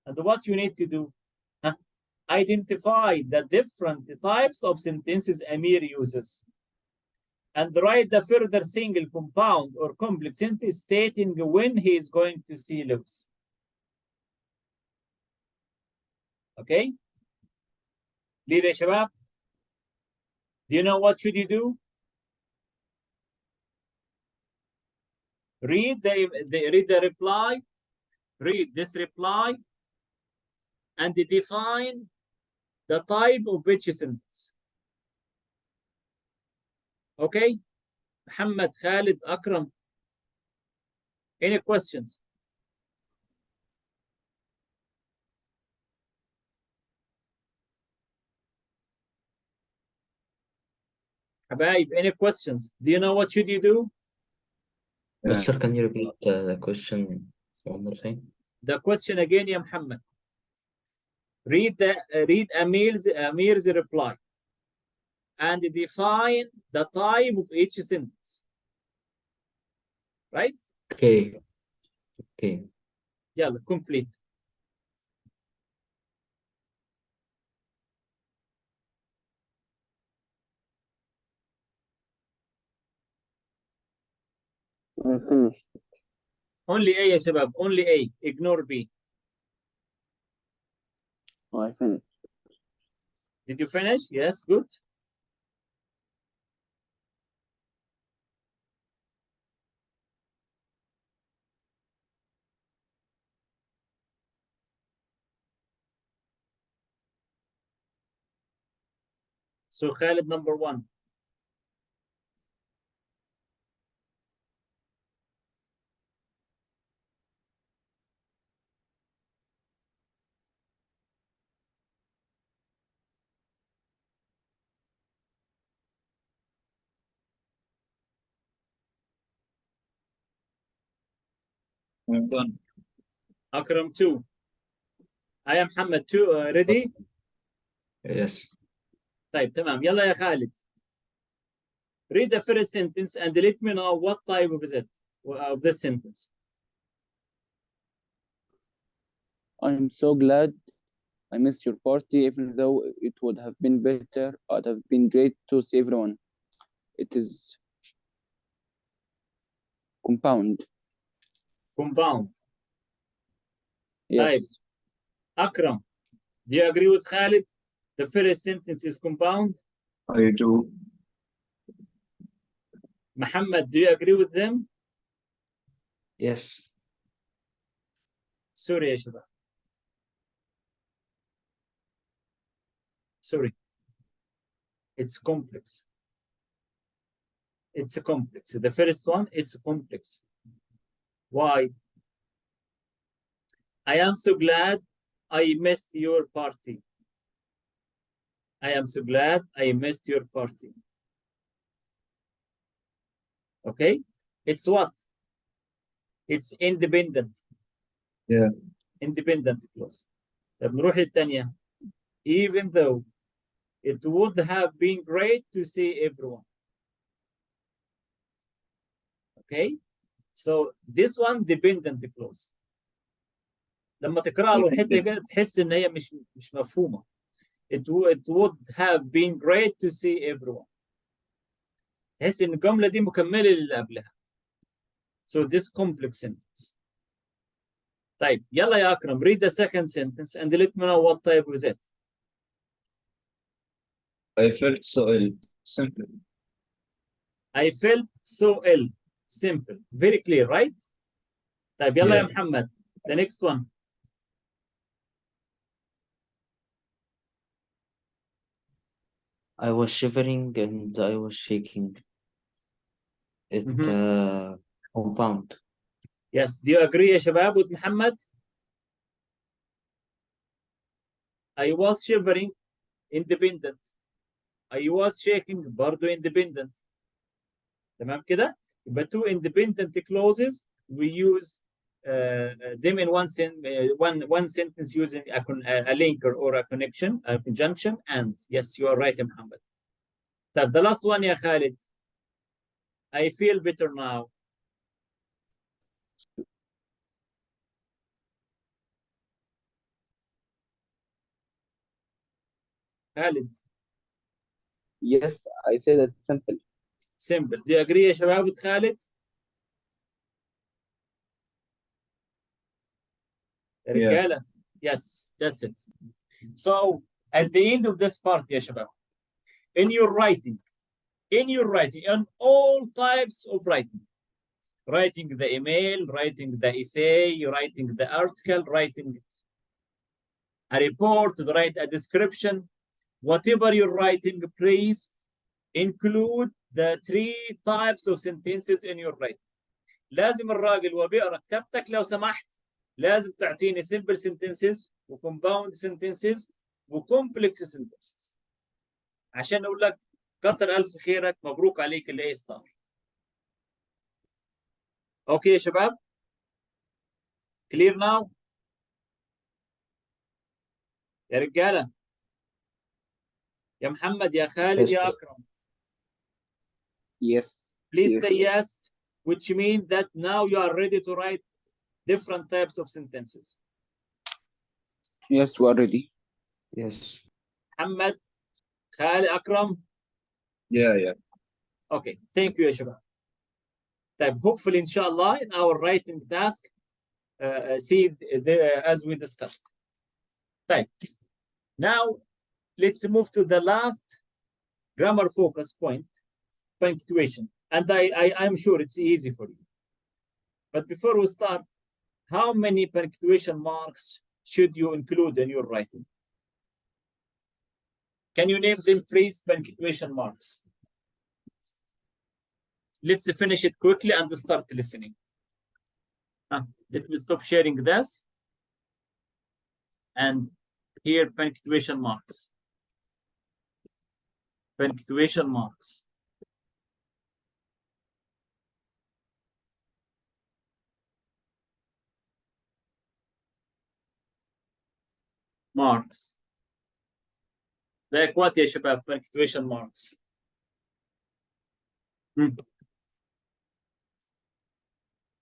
and what you need to do. Identify the different types of sentences Amir uses and write the further single compound or complex sentence stating when he is going to see Lewis. Okay? ليه يا شباب? Do you know what should you do? Read the reply, read this reply, and define the type of which sentence. Okay? Muhammad, Khalid, Akram. Any questions? Habaib, any questions? Do you know what should you do? Yes, sir, can you repeat the question one more time? The question again, ya Muhammad. Read Amir's reply and define the type of each sentence. Right? Okay. Okay. Yalla, complete. I finished. Only A يا شباب, only A. Ignore B. Oh, I finished. Did you finish? Yes, good. So Khalid, number 1. I'm done. Akram 2. I am Muhammad 2. Ready? Yes. طيب تمام. يلا يا خالد. Read the first sentence and let me know what type of is it of this sentence. I'm so glad I missed your party, even though it would have been better. It would have been great to see everyone. It is compound. Compound. Yes. Akram, do you agree with Khalid? The first sentence is compound. I do. Muhammad, do you agree with them? Yes. Sorry يا شباب. Sorry. It's complex. It's a complex. The first one, it's complex. Why? I am so glad I missed your party. I am so glad I missed your party. Okay? It's what? It's independent. Yeah. Independent clause. طب نروح للثانية. Even though it would have been great to see everyone. Okay? So this one dependent clause. لما تقرأ له الحتة كده تحس إن هي مش مفهومة. It would have been great to see everyone. تحس إن الجملة دي مكملة للي قبلها. So this complex sentence. طيب يلا يا أكرم, read the second sentence and let me know what type is it. I felt so ill. Simple. I felt so ill. Simple. Very clear, right? طيب يلا يا Yeah. محمد. The next one. I was shivering and I was shaking. It compound. Yes. Do you agree يا شباب with محمد? I was shivering. Independent. I was shaking. برضو independent. تمام كده؟ يبقى two independent clauses we use them in one sentence using a linker or a connection, a conjunction, and yes, you are right, Muhammad. طب the last one يا خالد. I feel better now. Khalid. Yes, I said it's simple. Simple. Do you agree يا شباب with Khalid? يا رجالة. Yes, that's it. So at the end of this part يا شباب, in your writing, on all types of writing the email, writing the essay, writing the article, writing a report, write a description, whatever you're writing, please include the 3 types of sentences in your writing. لازم الراجل وبيقرا كتابتك لو سمحت لازم تعطيني simple sentences وcompound sentences وcomplex sentences عشان اقول لك كتر الف خيرك, مبروك عليك الاي ستار. اوكي يا شباب؟ clear now؟ يا رجاله, يا محمد, يا خالد, Yes, يا sir. اكرم. Yes. Please Yes. say yes, which means that now you are ready to write different types of sentences. Yes, we are ready. Yes. محمد, خالد, اكرم. Yeah. Okay, thank you يا شباب. طيب hopefully ان شاء الله in our writing task see as we discussed. طيب now let's move to the last grammar focus point, punctuation, and I'm sure it's easy for you. But before we start, how many punctuation marks should you include in your writing? Can you name them, please? Punctuation marks. Let's finish it quickly and start listening. Let me stop sharing this. And here, punctuation marks. Punctuation marks. Marks. Like what يا شباب? Punctuation marks.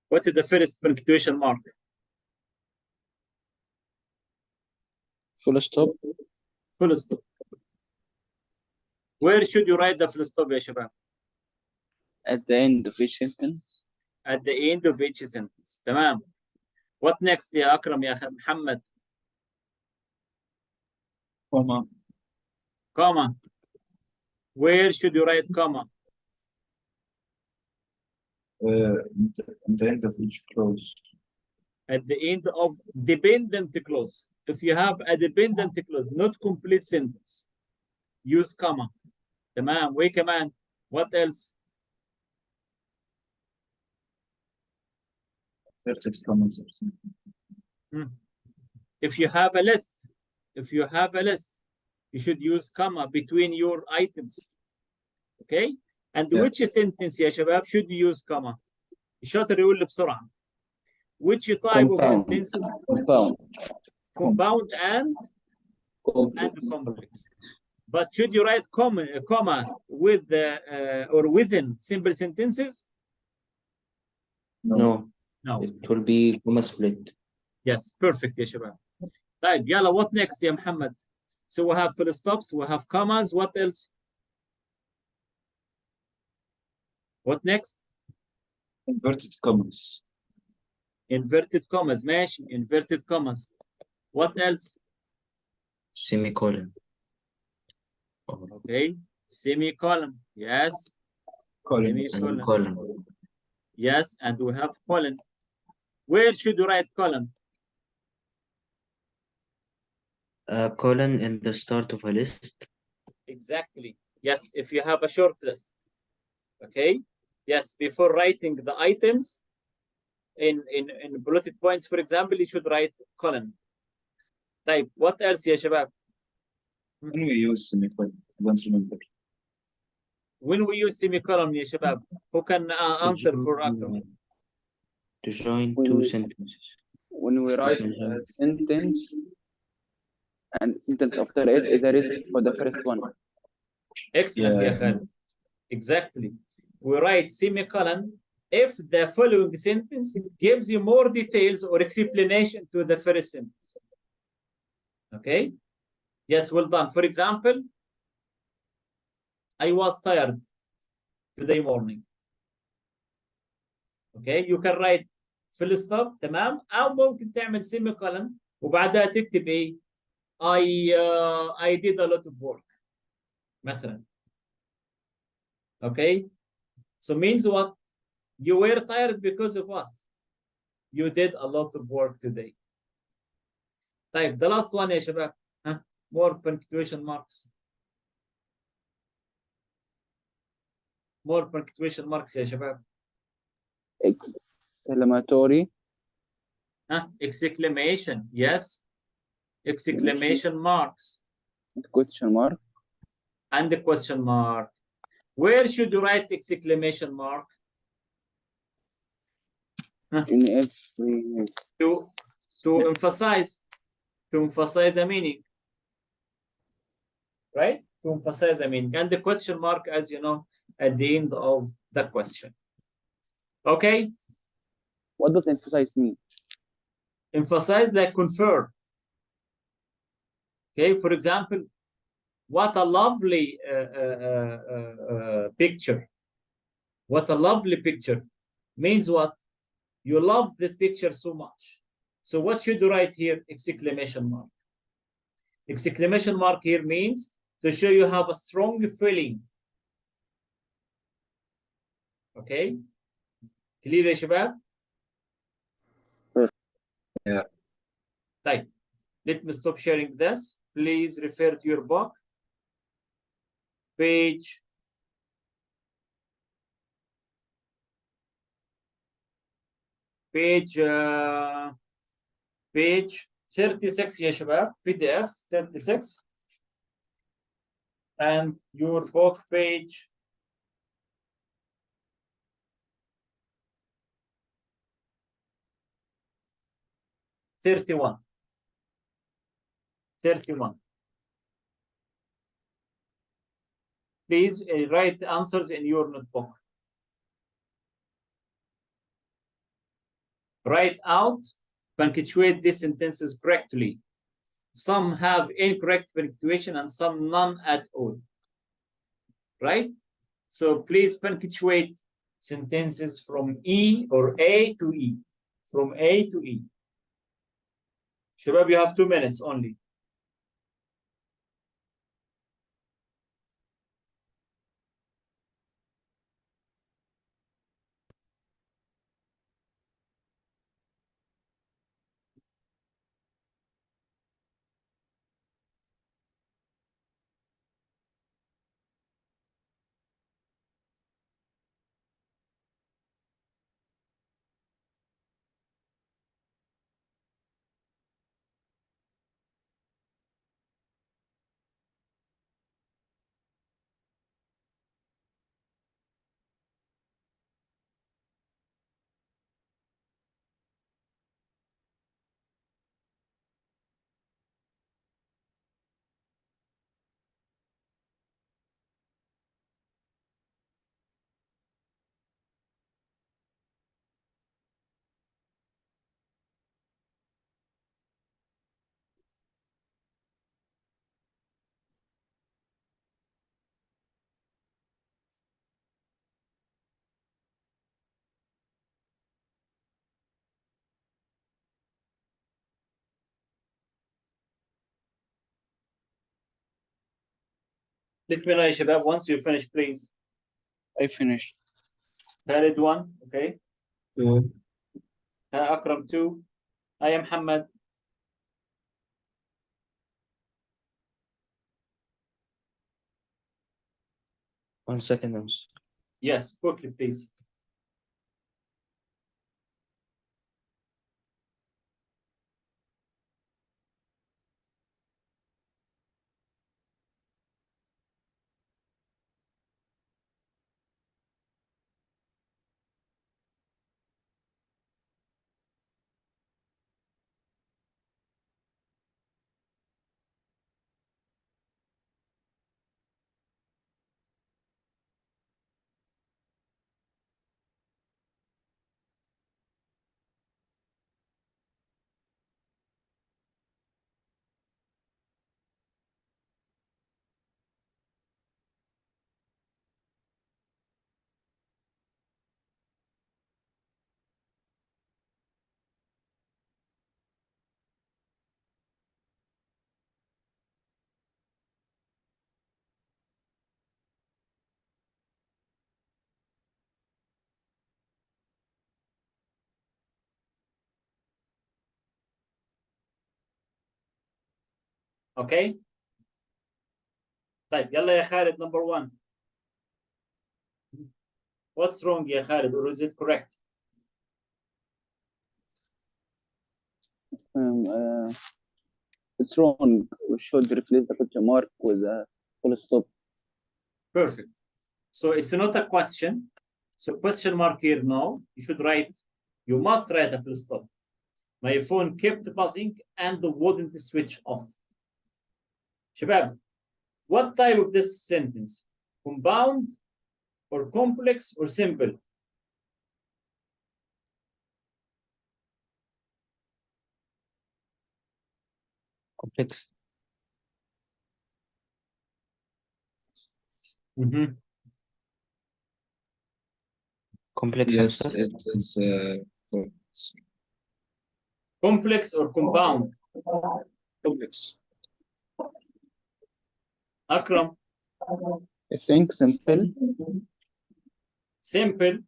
What is the first punctuation mark? Full stop. Full stop. Where should you write the full stop يا شباب? At the end of each sentence. At the end of each sentence. تمام. What next يا أكرم يا محمد? Comma. Comma. Where should you write comma? At the end of each clause. At the end of dependent clause. If you have a dependent clause, not complete sentence, use comma. تمام. وإيه كمان? What else? Vertex commas or something. If you have a list, you should use comma between your items. Okay? And Yeah. which sentence يا شباب should you use comma? الشاطر يقول لي بسرعة. Which type of Compound. sentences? Compound. And complex. But should you write comma with or within simple sentences? No, No. it will be comma split. Yes, perfect يا شباب. طيب يلا, what next يا محمد? So we have full stops, we have commas, what else? What next? Inverted commas. Inverted commas, ماشي, inverted commas. What else? Semicolon. Okay, semicolon, yes. Colon. Semicolon, Colon. yes, and we have colon. Where should you write colon? Colon in the start of a list. Exactly. Yes, if you have a short list. Okay. Yes, before writing the items in bulleted points, for example, you should write colon. Type. What else يا شباب? When we use semicolon, I don't remember. When we use semicolon يا شباب, who can answer for Akram? To join When two we- sentences. When we write a sentence and sentence after it, there is for the first one. Excellent, Yeah. يا Khalid. Exactly. We write semicolon if the following sentence gives you more details or explanation to the first sentence. Okay? Yes, well done. For example, I was tired today morning. Okay? You can write full stop, تمام؟ أو ممكن تعمل semicolon وبعدها تكتب إيه؟ I did a lot of work. مثلا. Okay? So means what? You were tired because of what? You did a lot of work today. طيب, the last one يا شباب. More punctuation marks. More punctuation marks يا شباب. Exclamatory. Exclamation. Yes. Exclamation marks. Question mark. And the question mark. Where should you write exclamation mark? In every To emphasize. To emphasize the meaning. Right? To emphasize the meaning. And the question mark, as you know, at the end of the question. Okay? What does emphasize mean? Emphasize, like confirm. Okay, for example, what a lovely picture. What a lovely picture. Means what? You love this picture so much. So what should you write here? Exclamation mark. Exclamation mark here means to show you have a strong feeling. Okay? Clear يا شباب? Yeah. طيب. Let me stop sharing this. Please refer to your book. page page 36 يا شباب PDF 36 and your book page 31 please write answers in your notebook. Write out, punctuate these sentences correctly. Some have incorrect punctuation and some none at all. Right? So please punctuate sentences from E or A to E. From A to E. Shabab, you have 2 minutes only. Let me know, ya Shabab, once you finish, please. I finished. Khalid 1, okay. 2, Akram 2. I am Muhammad. One second. Yes, quickly, please. Okay. طيب يلا يا خالد number 1. What's wrong يا خالد, or is it correct? It's wrong. We should replace the question mark with a full stop. Perfect. So it's not a question. So question mark here, no. You must write a full stop. My phone kept buzzing and wouldn't switch off. Shabab, what type of this sentence? Compound or complex or simple? Complex. Complex yes, answer. it is Complex or compound? complex. Akram? I think simple. Simple.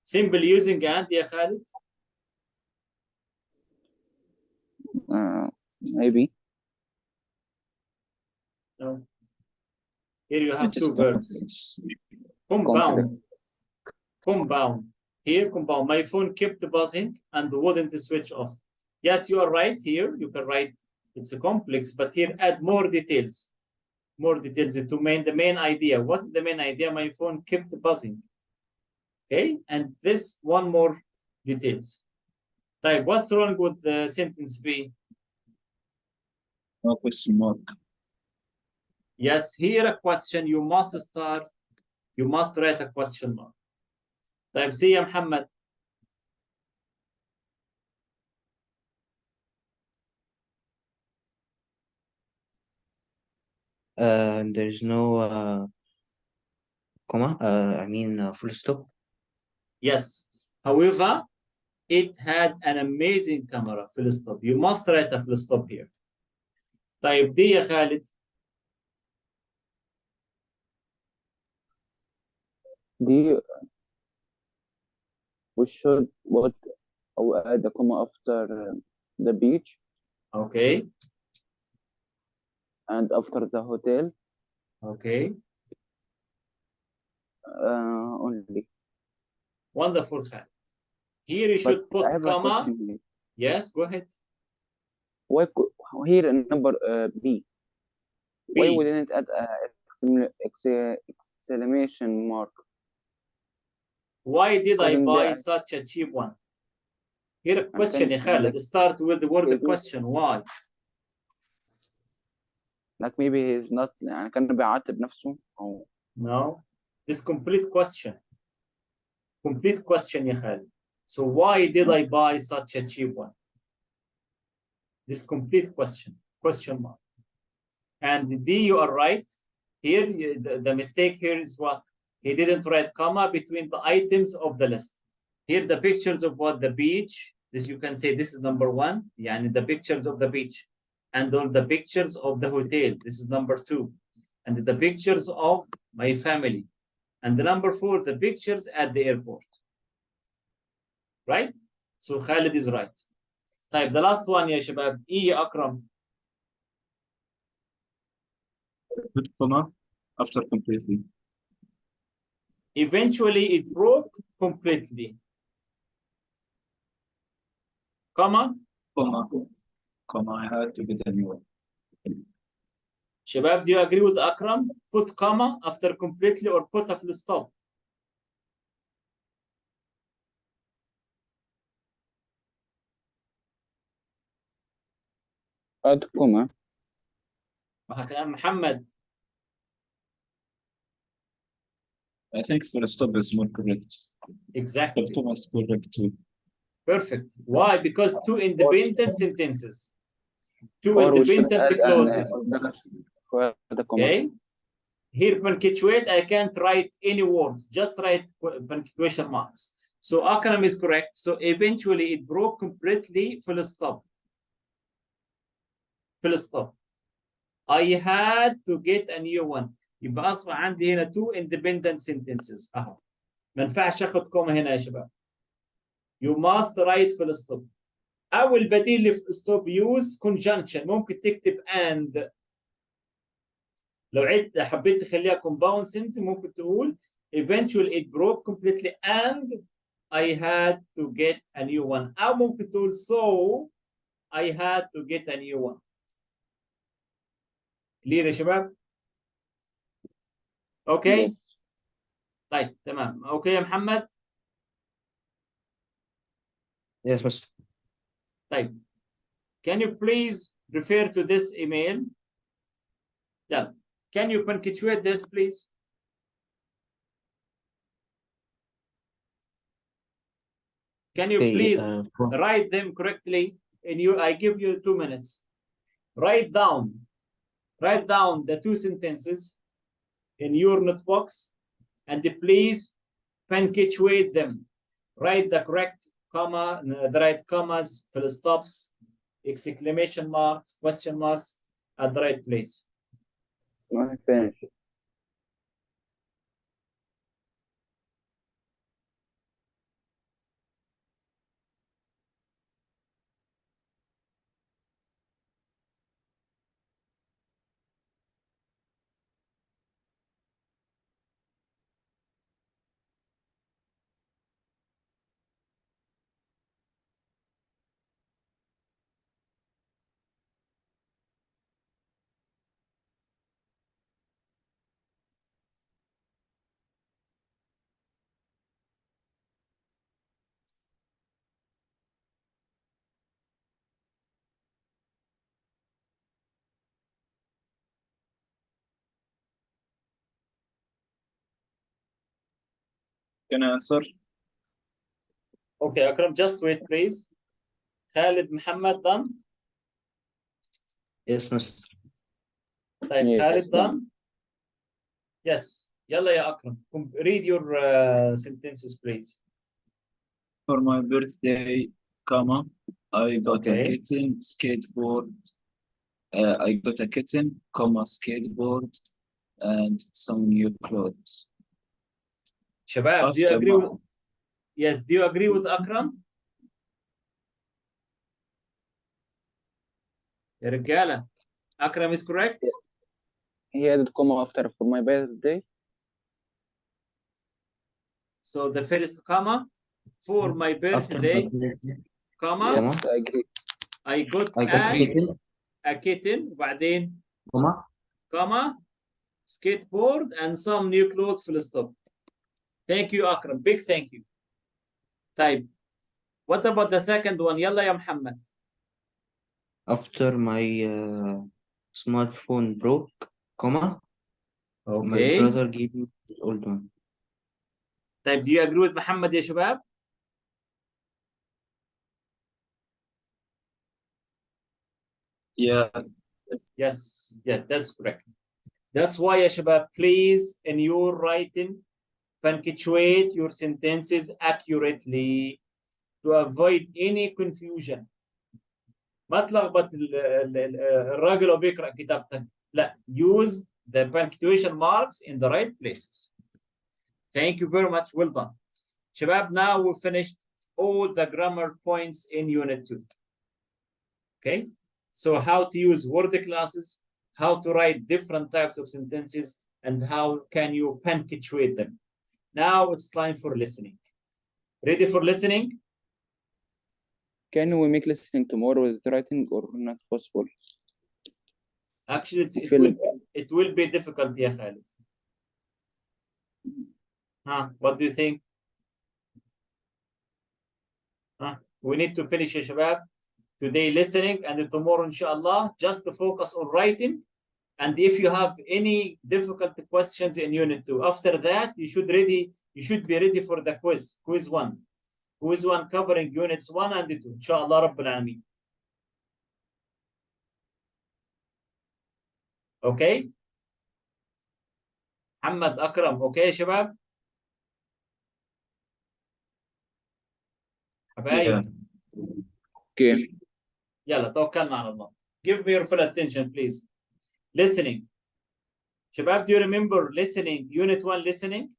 Simple using and يا خالد? Maybe. No. Here you have It is two verbs. complex. Compound. Compound. Here, compound. My phone kept buzzing and wouldn't switch off. Yes, you are right here. You can write it's a complex, but here add more details. More details to the main idea. What is the main idea? My phone kept buzzing. Okay, and this one more details. Type, what's wrong with the sentence B? No question mark. Yes, here a question. You must write a question mark. طيب see يا محمد. There's no comma. I mean full stop. Yes. However, it had an amazing camera. Full stop. You must write a full stop here. طيب دي يا خالد. دي we should put or add a comma after the beach Okay. and after the hotel Okay. only. Wonderful, Khalid. Here you But should put I have a comma. question here. Yes, go ahead. Why here in number B? Why we B. didn't add a exclamation mark? Why did I Couldn't buy be- such a cheap one? Here a I question, think يا Khalid. Start with the word maybe- question. Why? like maybe he's not يعني كان بيعاتب نفسه أو No. This complete question. Complete question, يا Khalid. So why did I buy such a cheap one? This complete question. Question mark. And D, you are right. Here, the mistake here is what? He didn't write comma between the items of the list. Here, the pictures of what? The beach. This you can say this is number one. Yani the pictures of the beach. And all the pictures of the hotel. This is number two. And the pictures of my family. And the number four, the pictures at the airport. Right? So Khalid is right. طيب, the last one يا شباب. إيه يا أكرم. Put comma after completely. Eventually, it broke completely. Comma. Comma. I had to get a new one. Shabab, do you agree with Akram? Put comma after completely or put a full stop. add comma. Muhammad. I think full stop is more correct. Exactly. But comma is correct too. Perfect. Why? Because two independent sentences. Two Or we should independent add clauses. the comma. Okay. Here, punctuate, I can't write any words, just write punctuation marks. So Akram is correct. So eventually it broke completely, full stop. Full stop. I had to get a new one. يبقى أصبح عندي هنا two independent sentences. أهو. ما ينفعش آخد كوما هنا يا شباب. You must write full stop. أو البديل لفول stop use conjunction. ممكن تكتب and. لو حبيت تخليها compound sentence ممكن تقول eventually it broke completely and I had to get a new one. أو ممكن تقول so I had to get a new one. clear يا شباب؟ اوكي؟ Yes. طيب تمام. اوكي يا محمد؟ Yes, Mr. طيب. Can you please refer to this email? Yeah. Can you punctuate this, please? Can you please write them correctly? I give you 2 minutes. Write down the two sentences in your notebooks and please punctuate them. Write the correct comma, the right commas, full stops, exclamation marks, question marks at the right place. Finish. Can I answer? Okay, Akram, just wait, please. Khalid Muhammad done? Yes, Mr. طيب Yes, Khalid done. done? Yes. يلا يا أكرم. Read your sentences, please. For my birthday, comma, I got a Okay. kitten, skateboard. I got a kitten, comma, skateboard, and some new clothes. شباب, do you After agree my, with? Yes. Do you agree with Akram? يا رجالة. Akram is correct. He added comma after for my birthday. So the first comma for my After birthday, my comma, Yes, I agree. I got I got kitten, a kitten, وبعدين comma, comma, skateboard and some new clothes full stop. Thank you Akram, big thank you. طيب, what about the second one? يلا يا محمد. after my smartphone broke, comma, my Okay. brother gave me his old one. طيب, do you agree with محمد يا شباب? yeah, Yes, that's correct. That's why يا شباب, please in your writing punctuate your sentences accurately to avoid any confusion. ما تلخبط الراجل وبيقرأ كتابتك. لا, use the punctuation marks in the right places. Thank you very much. Well done. شباب, now we finished all the grammar points in Unit 2. Okay? So how to use word classes, how to write different types of sentences, and how can you punctuate them. Now it's time for listening. Ready for listening? Can we make listening tomorrow with writing or not possible? Actually, it will be difficult, يا خالد. What do you think? We need to finish يا شباب today listening, and tomorrow inshallah just to focus on writing. And if you have any difficult questions in Unit 2, after that you should be ready for the quiz 1. Quiz 1 covering Units 1 and 2 inshallah رب العالمين. Okay? محمد أكرم, okay يا شباب؟ حبايب. yeah. Okay. يلا توكلنا على الله. Give me your full attention please. Listening. شباب, do you remember listening, Unit 1 listening?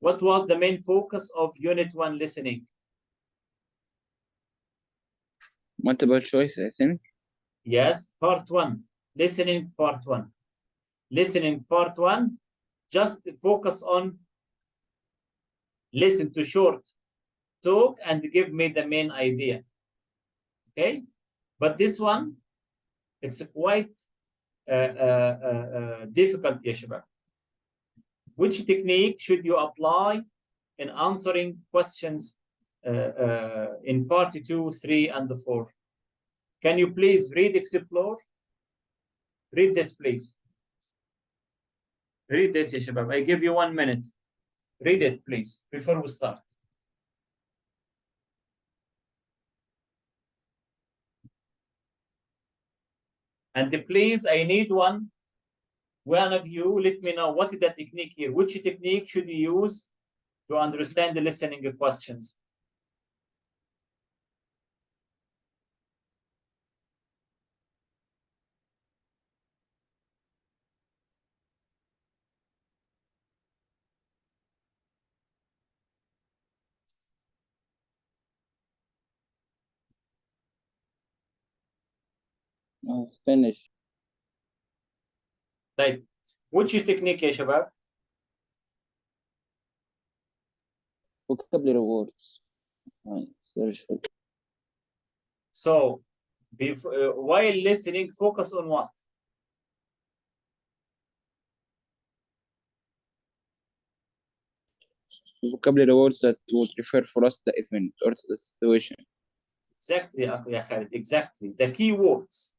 What was the main focus of Unit 1 listening? Multiple choice, I think. Yes, part 1. Listening, part 1. Listening, part 1. Just focus on listen to short talk and give me the main idea. Okay? But this one, it's quite difficult, يا شباب. Which technique should you apply in answering questions in part 2, 3, and 4? Can you please read, explore? Read this, please. Read this, يا شباب. I give you 1 minute. Read it, please, before we start. And please, I need one of you, let me know what is the technique here. Which technique should you use to understand the listening questions? Finish. طيب, which technique يا شباب? Vocabulary words. Search for So, while listening, focus on what? vocabulary words that would refer for us the event or the situation. Exactly, يا خالد, exactly. The key words.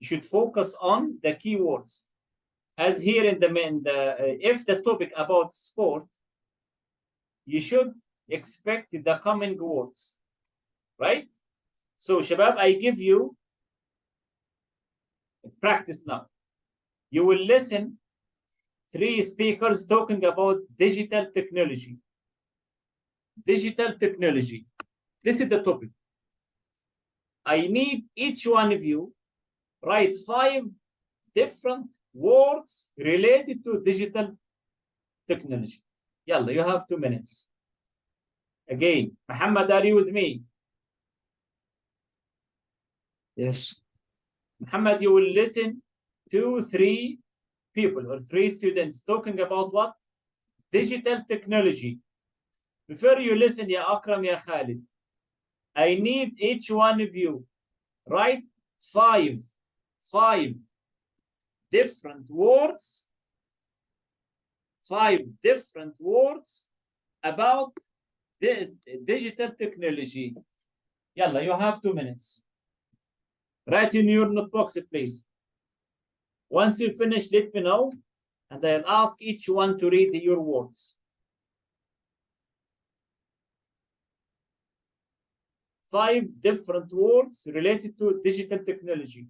You should focus on the key words. As here in the if the topic about sport, you should expect the coming words, right? So شباب, I give you practice now. You will listen 3 speakers talking about digital technology. Digital technology. This is the topic. I need each one of you write 5 different words related to digital technology. Yalla, you have 2 minutes. Again, Muhammad, are you with me? Yes. Muhammad, you will listen to 3 people or 3 students talking about what? Digital technology. Before you listen, ya Akram, ya Khalid, I need each one of you write 5 different words, 5 different words about the digital technology. Yalla, you have 2 minutes. Write in your notebooks, please. Once you finish, let me know, and I'll ask each one to read your words. 5 different words related to digital technology.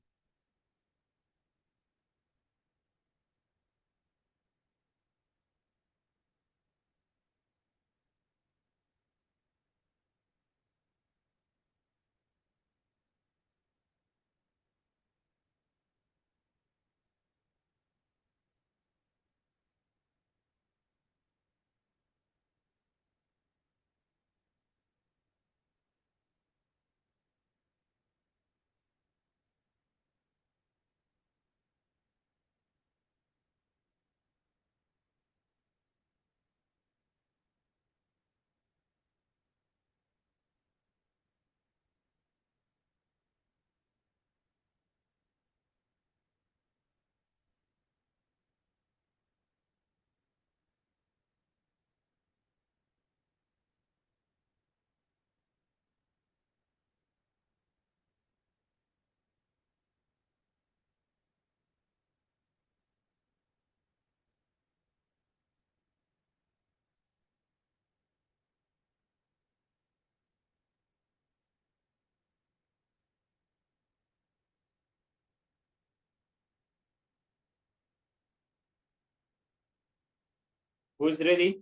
Who's ready?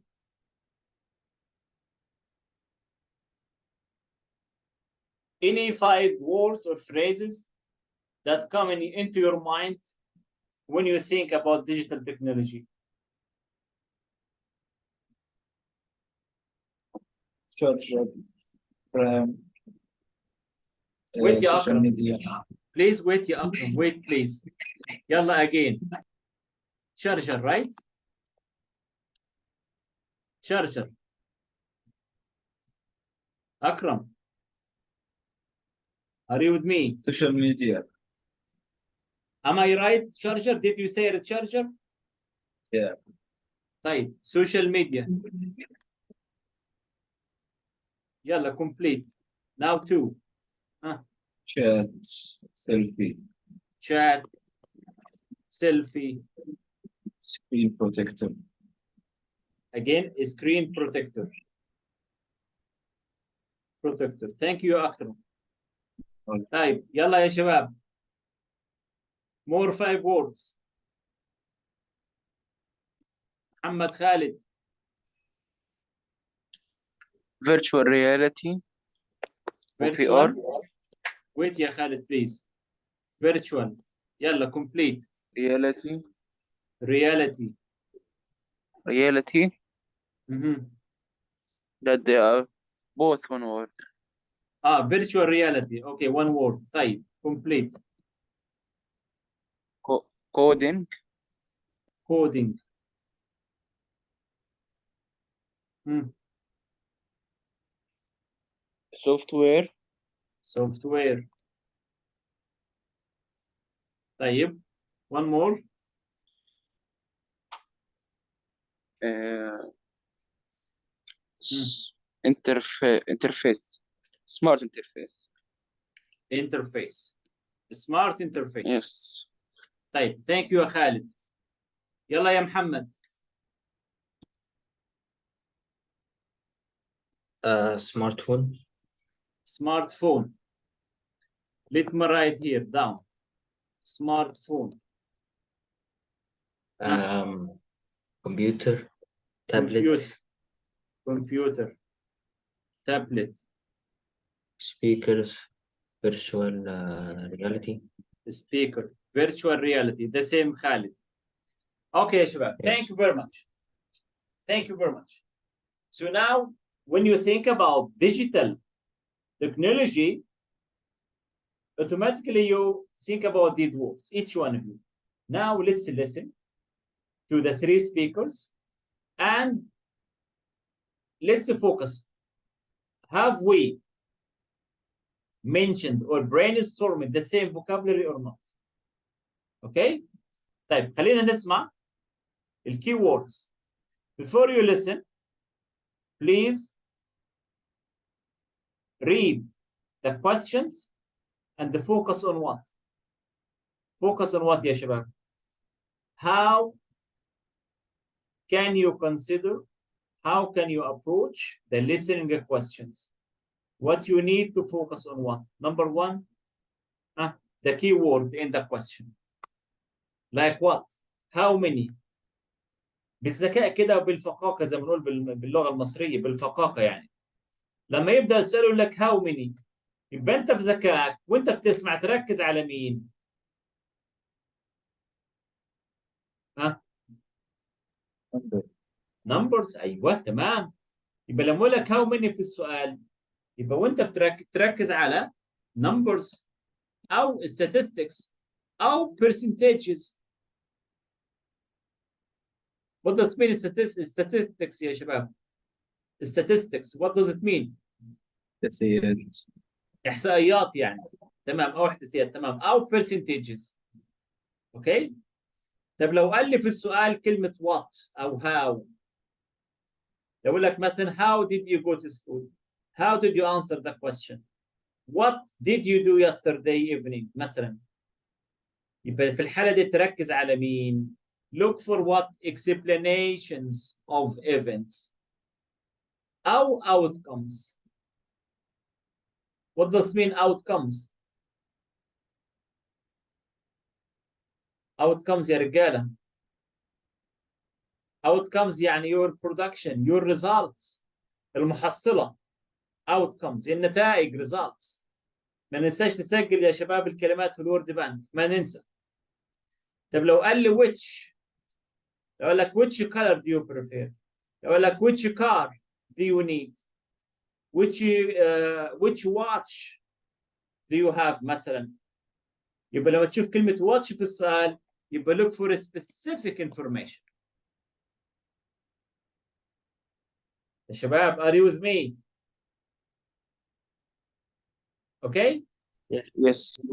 Any 5 words or phrases that come into your mind when you think about digital technology? Sure. Wait, ya Social Akram. media. Please wait, ya Akram. Wait, please. Yalla again. Charger, right? Charger. Akram. Are you with me? Social media. Am I right? Charger? Did you say a charger? Yeah. طيب. Social media. Yalla, complete. Now 2. Chat. Selfie. Chat. Selfie. Screen protector. Again, screen protector. Protector. Thank you, Akram. طيب. يلا يا شباب. More 5 words. محمد خالد. virtual reality Virtual. VR. Wait يا خالد, please. Virtual. يلا, complete. reality Reality. that they are both one word. Virtual reality. Okay, 1 word. طيب, complete. Coding Coding. software Software. طيب, 1 more. interface smart interface. Interface. Smart interface. Yes. طيب, thank you يا خالد. يلا يا محمد. smartphone. Smartphone. Let me write here down. Smartphone. Computer, tablet, Computer. Tablet. speakers, virtual reality. Speaker. Virtual reality. The same Khalid. Okay, يا شباب. Yes. Thank you very much. Thank you very much. So now, when you think about digital technology, automatically you think about these words, each one of you. Now let's listen to the three speakers and let's focus. Have we mentioned or brainstormed the same vocabulary or not? Okay? طيب خلينا نسمع الكي words. Before you listen, please read the questions and focus on what? Focus on what يا شباب? How can you consider, how can you approach the listening questions? What you need to focus on what? Number one, the key word in the question. Like what? How many? بالذكاء كده وبالفقاقة زي ما بنقول باللغة المصرية بالفقاقة يعني. لما يبدأ يسأله يقول لك how many؟ يبقى أنت بذكائك وأنت بتسمع تركز على مين؟ numbers. أيوه تمام. يبقى لما أقول لك how many في السؤال يبقى وأنت تركز على numbers أو statistics أو percentages. What does mean statistics يا شباب؟ statistics what does it mean؟ إحصائيات. إحصائيات يعني. تمام أو إحداثيات تمام أو percentages. أوكي؟ طب لو قال لي في السؤال كلمة what أو how يقول لك مثلا how did you go to school؟ How did you answer the question؟ What did you do yesterday evening مثلا؟ يبقى في الحالة دي تركز على مين؟ Look for what explanations of events أو outcomes. What does mean outcomes؟ outcomes يا رجالة. outcomes يعني your production, your results. المحصلة outcomes النتائج results. ما ننساش نسجل يا شباب الكلمات في الوورد بانك ما ننسى. طب لو قال لي which لو قال لك which color do you prefer؟ لو قال لك which car do you need؟ which watch do you have مثلا؟ يبقى لما تشوف كلمة watch في السؤال يبقى look for a specific information. يا شباب are you with me؟ Okay؟ Yes.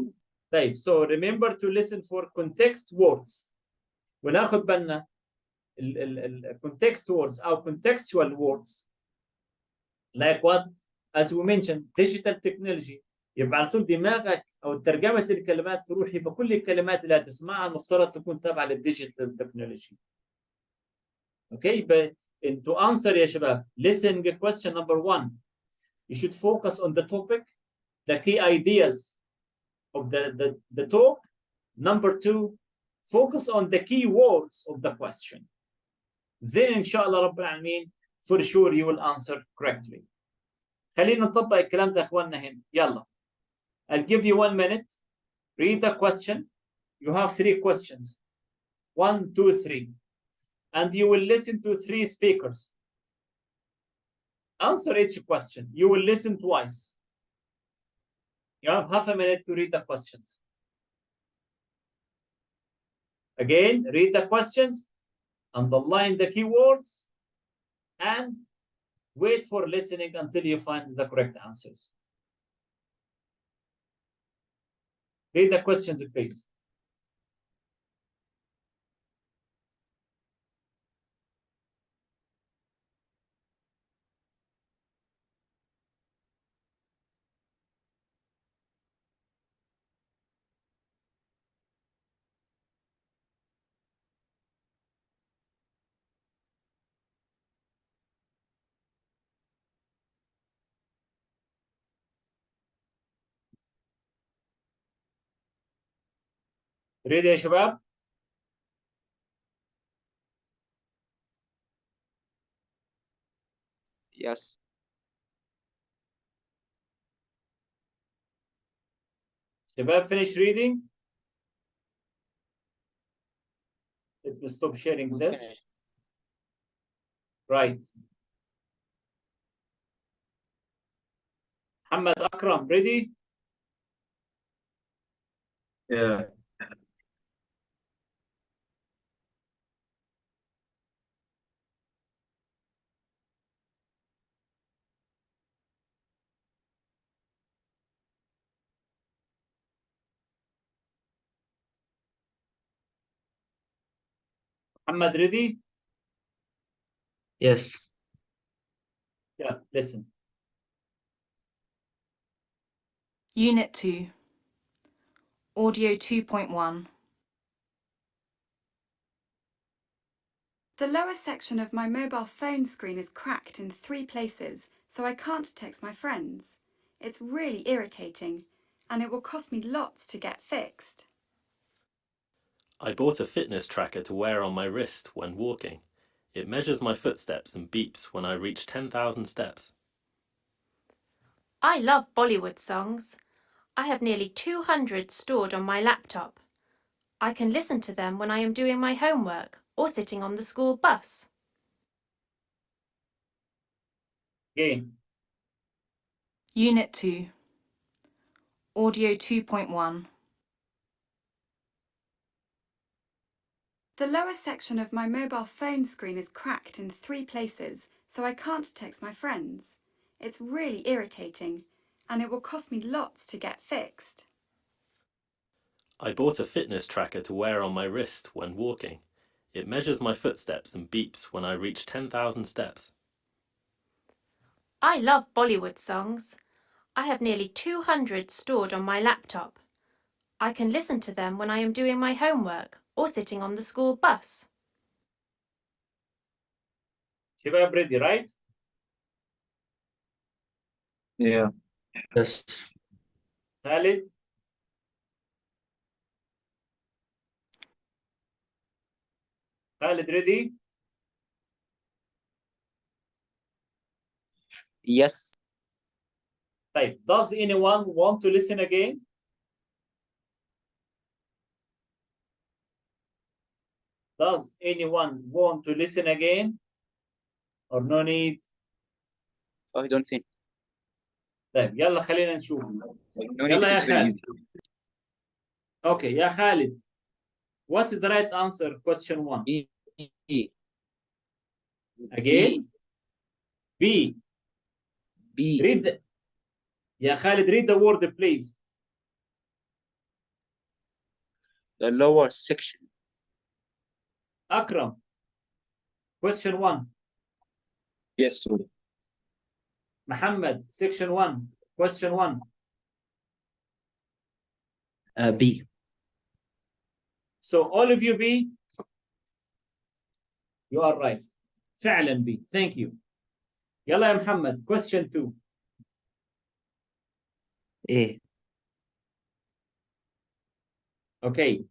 طيب so remember to listen for context words وناخد بالنا ال context words أو contextual words like what as we mentioned digital technology. يبقى على طول دماغك أو ترجمة الكلمات تروح يبقى كل الكلمات اللي هتسمعها المفترض تكون تابعة للديجيتال تكنولوجي. Okay يبقى to answer يا شباب listen question number one you should focus on the topic the key ideas of the talk. Number two, focus on the key words of the question. Then inshallah رب العالمين for sure you will answer correctly. خلينا نطبق الكلام ده اخواننا هنا. يلا. I'll give you 1 minute. Read the question. You have 3 questions. 1, 2, 3. And you will listen to 3 speakers. Answer each question. You will listen twice. You have half a minute to read the questions. Again, read the questions, underline the keywords, and wait for listening until you find the correct answers. Read the questions, please. ready يا شباب؟ Yes. شباب finish reading. Let me stop sharing We this. finished. Right. Muhammad Akram, ready? Yeah. Muhammad, ready? Yes. Yeah, listen. Unit 2, Audio 2.1. The lower section of my mobile phone screen is cracked in 3 places, so I can't text my friends. It's really irritating, and it will cost me lots to get fixed. I bought a fitness tracker to wear on my wrist when walking. It measures my footsteps and beeps when I reach 10,000 steps. I love Bollywood songs. I have nearly 200 stored on my laptop. I can listen to them when I am doing my homework or sitting on the school bus. Game. Unit 2, Audio 2.1. The lower section of my mobile phone screen is cracked in 3 places, so I can't text my friends. It's really irritating, and it will cost me lots to get fixed. I bought a fitness tracker to wear on my wrist when walking. It measures my footsteps and beeps when I reach 10,000 steps. I love Bollywood songs. I have nearly 200 stored on my laptop. I can listen to them when I am doing my homework or sitting on the school bus. شباب, ready, right? Yeah. Yes. Khalid? Khalid, ready? Yes. طيب, does anyone want to listen again? Does anyone want to listen again? Or no need? I don't think. طيب, يلا خلينا نشوف. No need. يلا It يا is very خالد. easy. Okay, يا خالد. What's the right answer? Question 1. B. Again? B. B. Read the... يا خالد, read the word, please. The lower section. Akram. Question 1. Yes, sorry. Muhammad, section 1. Question 1. B. So all of you B, you are right. فعلا B. Thank you. يلا يا محمد. Question 2. A. Okay.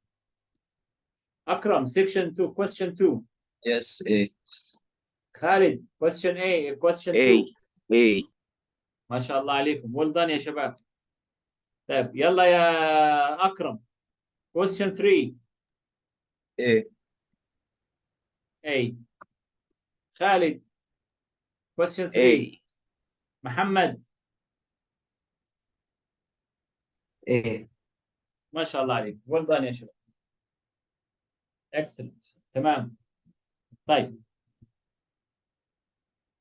Akram, section 2. Question 2. Yes, A. Khalid, question A. Question A. 2. A. ما شاء الله عليكم. Well done يا شباب. طيب يلا يا أكرم. Question 3. A. A. Khalid. Question 3. A. محمد. A. ما شاء الله عليك. Well done يا شباب. Excellent. تمام. طيب.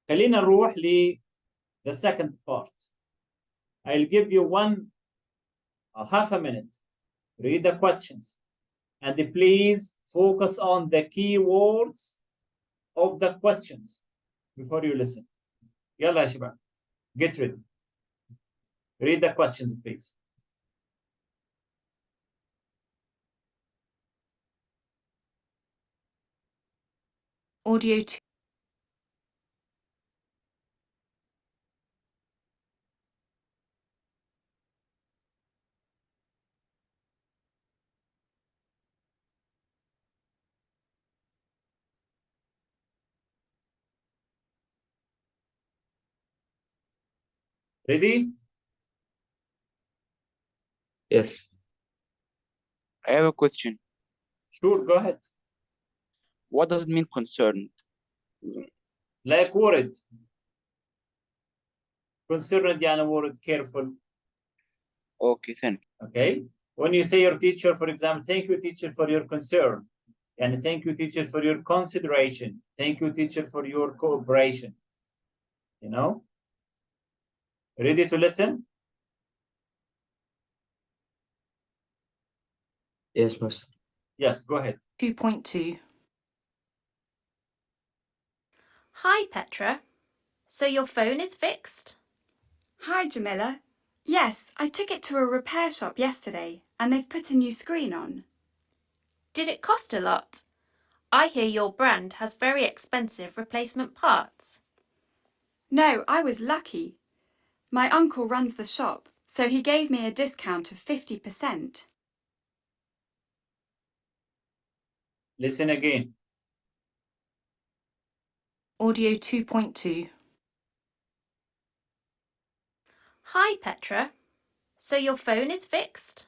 خلينا نروح ل the second part. I'll give you half a minute. Read the questions. And please focus on the key words of the questions before you listen. يلا يا شباب. Get ready. Read the questions, please. Audio 2. Ready? Yes. I have a question. Sure, go ahead. What does it mean concerned? Like worried. Concerned يعني worried, careful. Okay, thank you. Okay. When you say your teacher, for example, thank you, teacher, for your concern. And thank you, teacher, for your consideration. Thank you, teacher, for your cooperation. You know? Ready to listen? Yes, Master. Yes, go ahead. 2.2. Hi, Petra. So your phone is fixed? Hi, Jamila. Yes, I took it to a repair shop yesterday and they've put a new screen on. Did it cost a lot? I hear your brand has very expensive replacement parts. No, I was lucky. My uncle runs the shop, so he gave me a discount of 50%. Listen again. Audio 2.2. Hi, Petra. So your phone is fixed?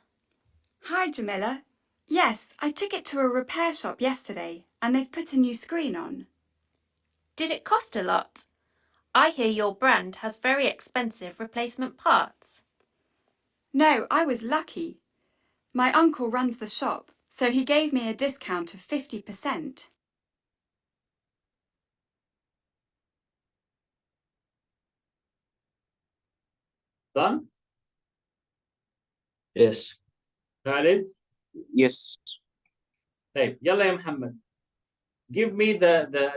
Hi, Jamila. Yes, I took it to a repair shop yesterday and they've put a new screen on. Did it cost a lot? I hear your brand has very expensive replacement parts. No, I was lucky. My uncle runs the shop, so he gave me a discount of 50%. Done? Yes. Khalid? Yes. طيب يلا يا محمد. Give me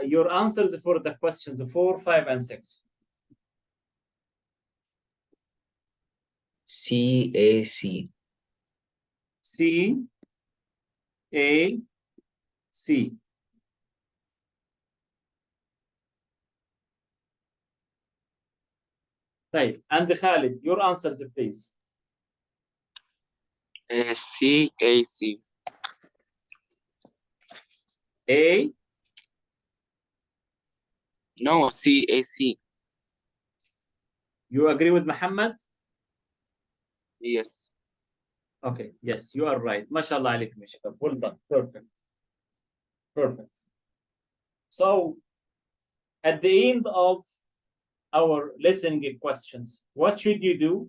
your answers for the questions 4, 5, and 6. CAC. C A C. طيب, and Khalid, your answers, please. CAC. A. No, CAC. You agree with Muhammad? Yes. Okay, yes, you are right. MashaAllah alaikum, ya shabab. Well done. Perfect. Perfect. So, at the end of our listening questions, what should you do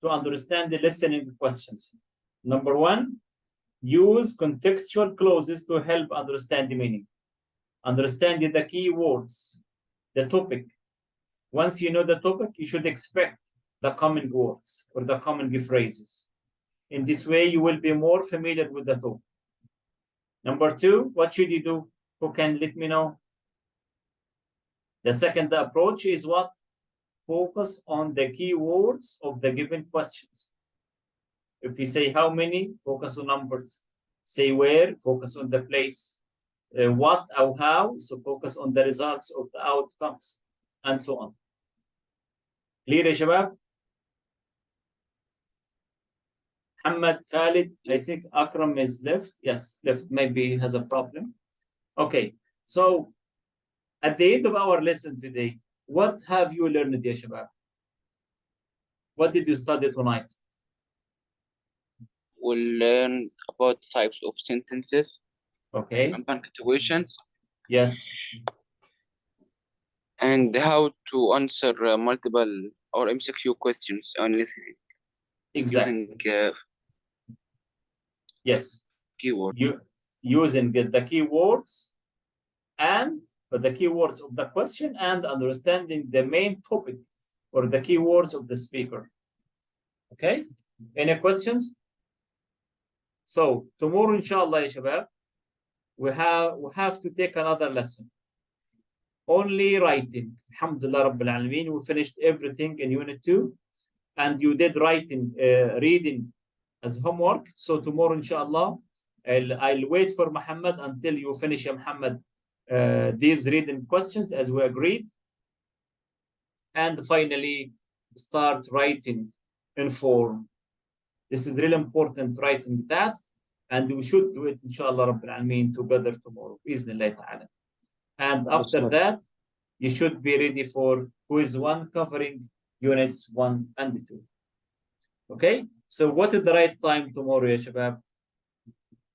to understand the listening questions? Number one, use contextual clauses to help understand the meaning. Understand the key words, the topic. Once you know the topic, you should expect the common words or the common phrases. In this way, you will be more familiar with the topic. Number two, what should you do? Who can let me know? The second approach is what? Focus on the key words of the given questions. If we say how many, focus on numbers. Say where, focus on the place. What or how, so focus on the results of the outcomes, and so on. Clear, ya shabab? Muhammad, Khalid, I think Akram is left. Yes, left. Maybe he has a problem. Okay, so at the end of our lesson today, what have you learned, ya shabab? What did you study tonight? We'll learn about types of sentences Okay. and punctuations Yes. and how to answer multiple or MCQ questions on listening. Exactly. Using yes. Keyword. Using the keywords and the keywords of the question and understanding the main topic or the keywords of the speaker. Okay? Any questions? So tomorrow, inshallah, ya shabab, we have to take another lesson. Only writing. Alhamdulillah Rabbil Alameen. We finished everything in Unit 2. And you did writing, reading as homework. So tomorrow, inshallah, I'll wait for Muhammad until you finish, Muhammad, these reading questions as we agreed. And finally, start writing in form. This is really important writing task. And we should do it, inshallah, Rabbil Alameen, together tomorrow. Bismillah ta'ala. And after that, you should be ready for quiz 1 covering units 1 and 2. Okay, so what is the right time tomorrow يا شباب?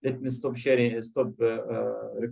Let me stop sharing, stop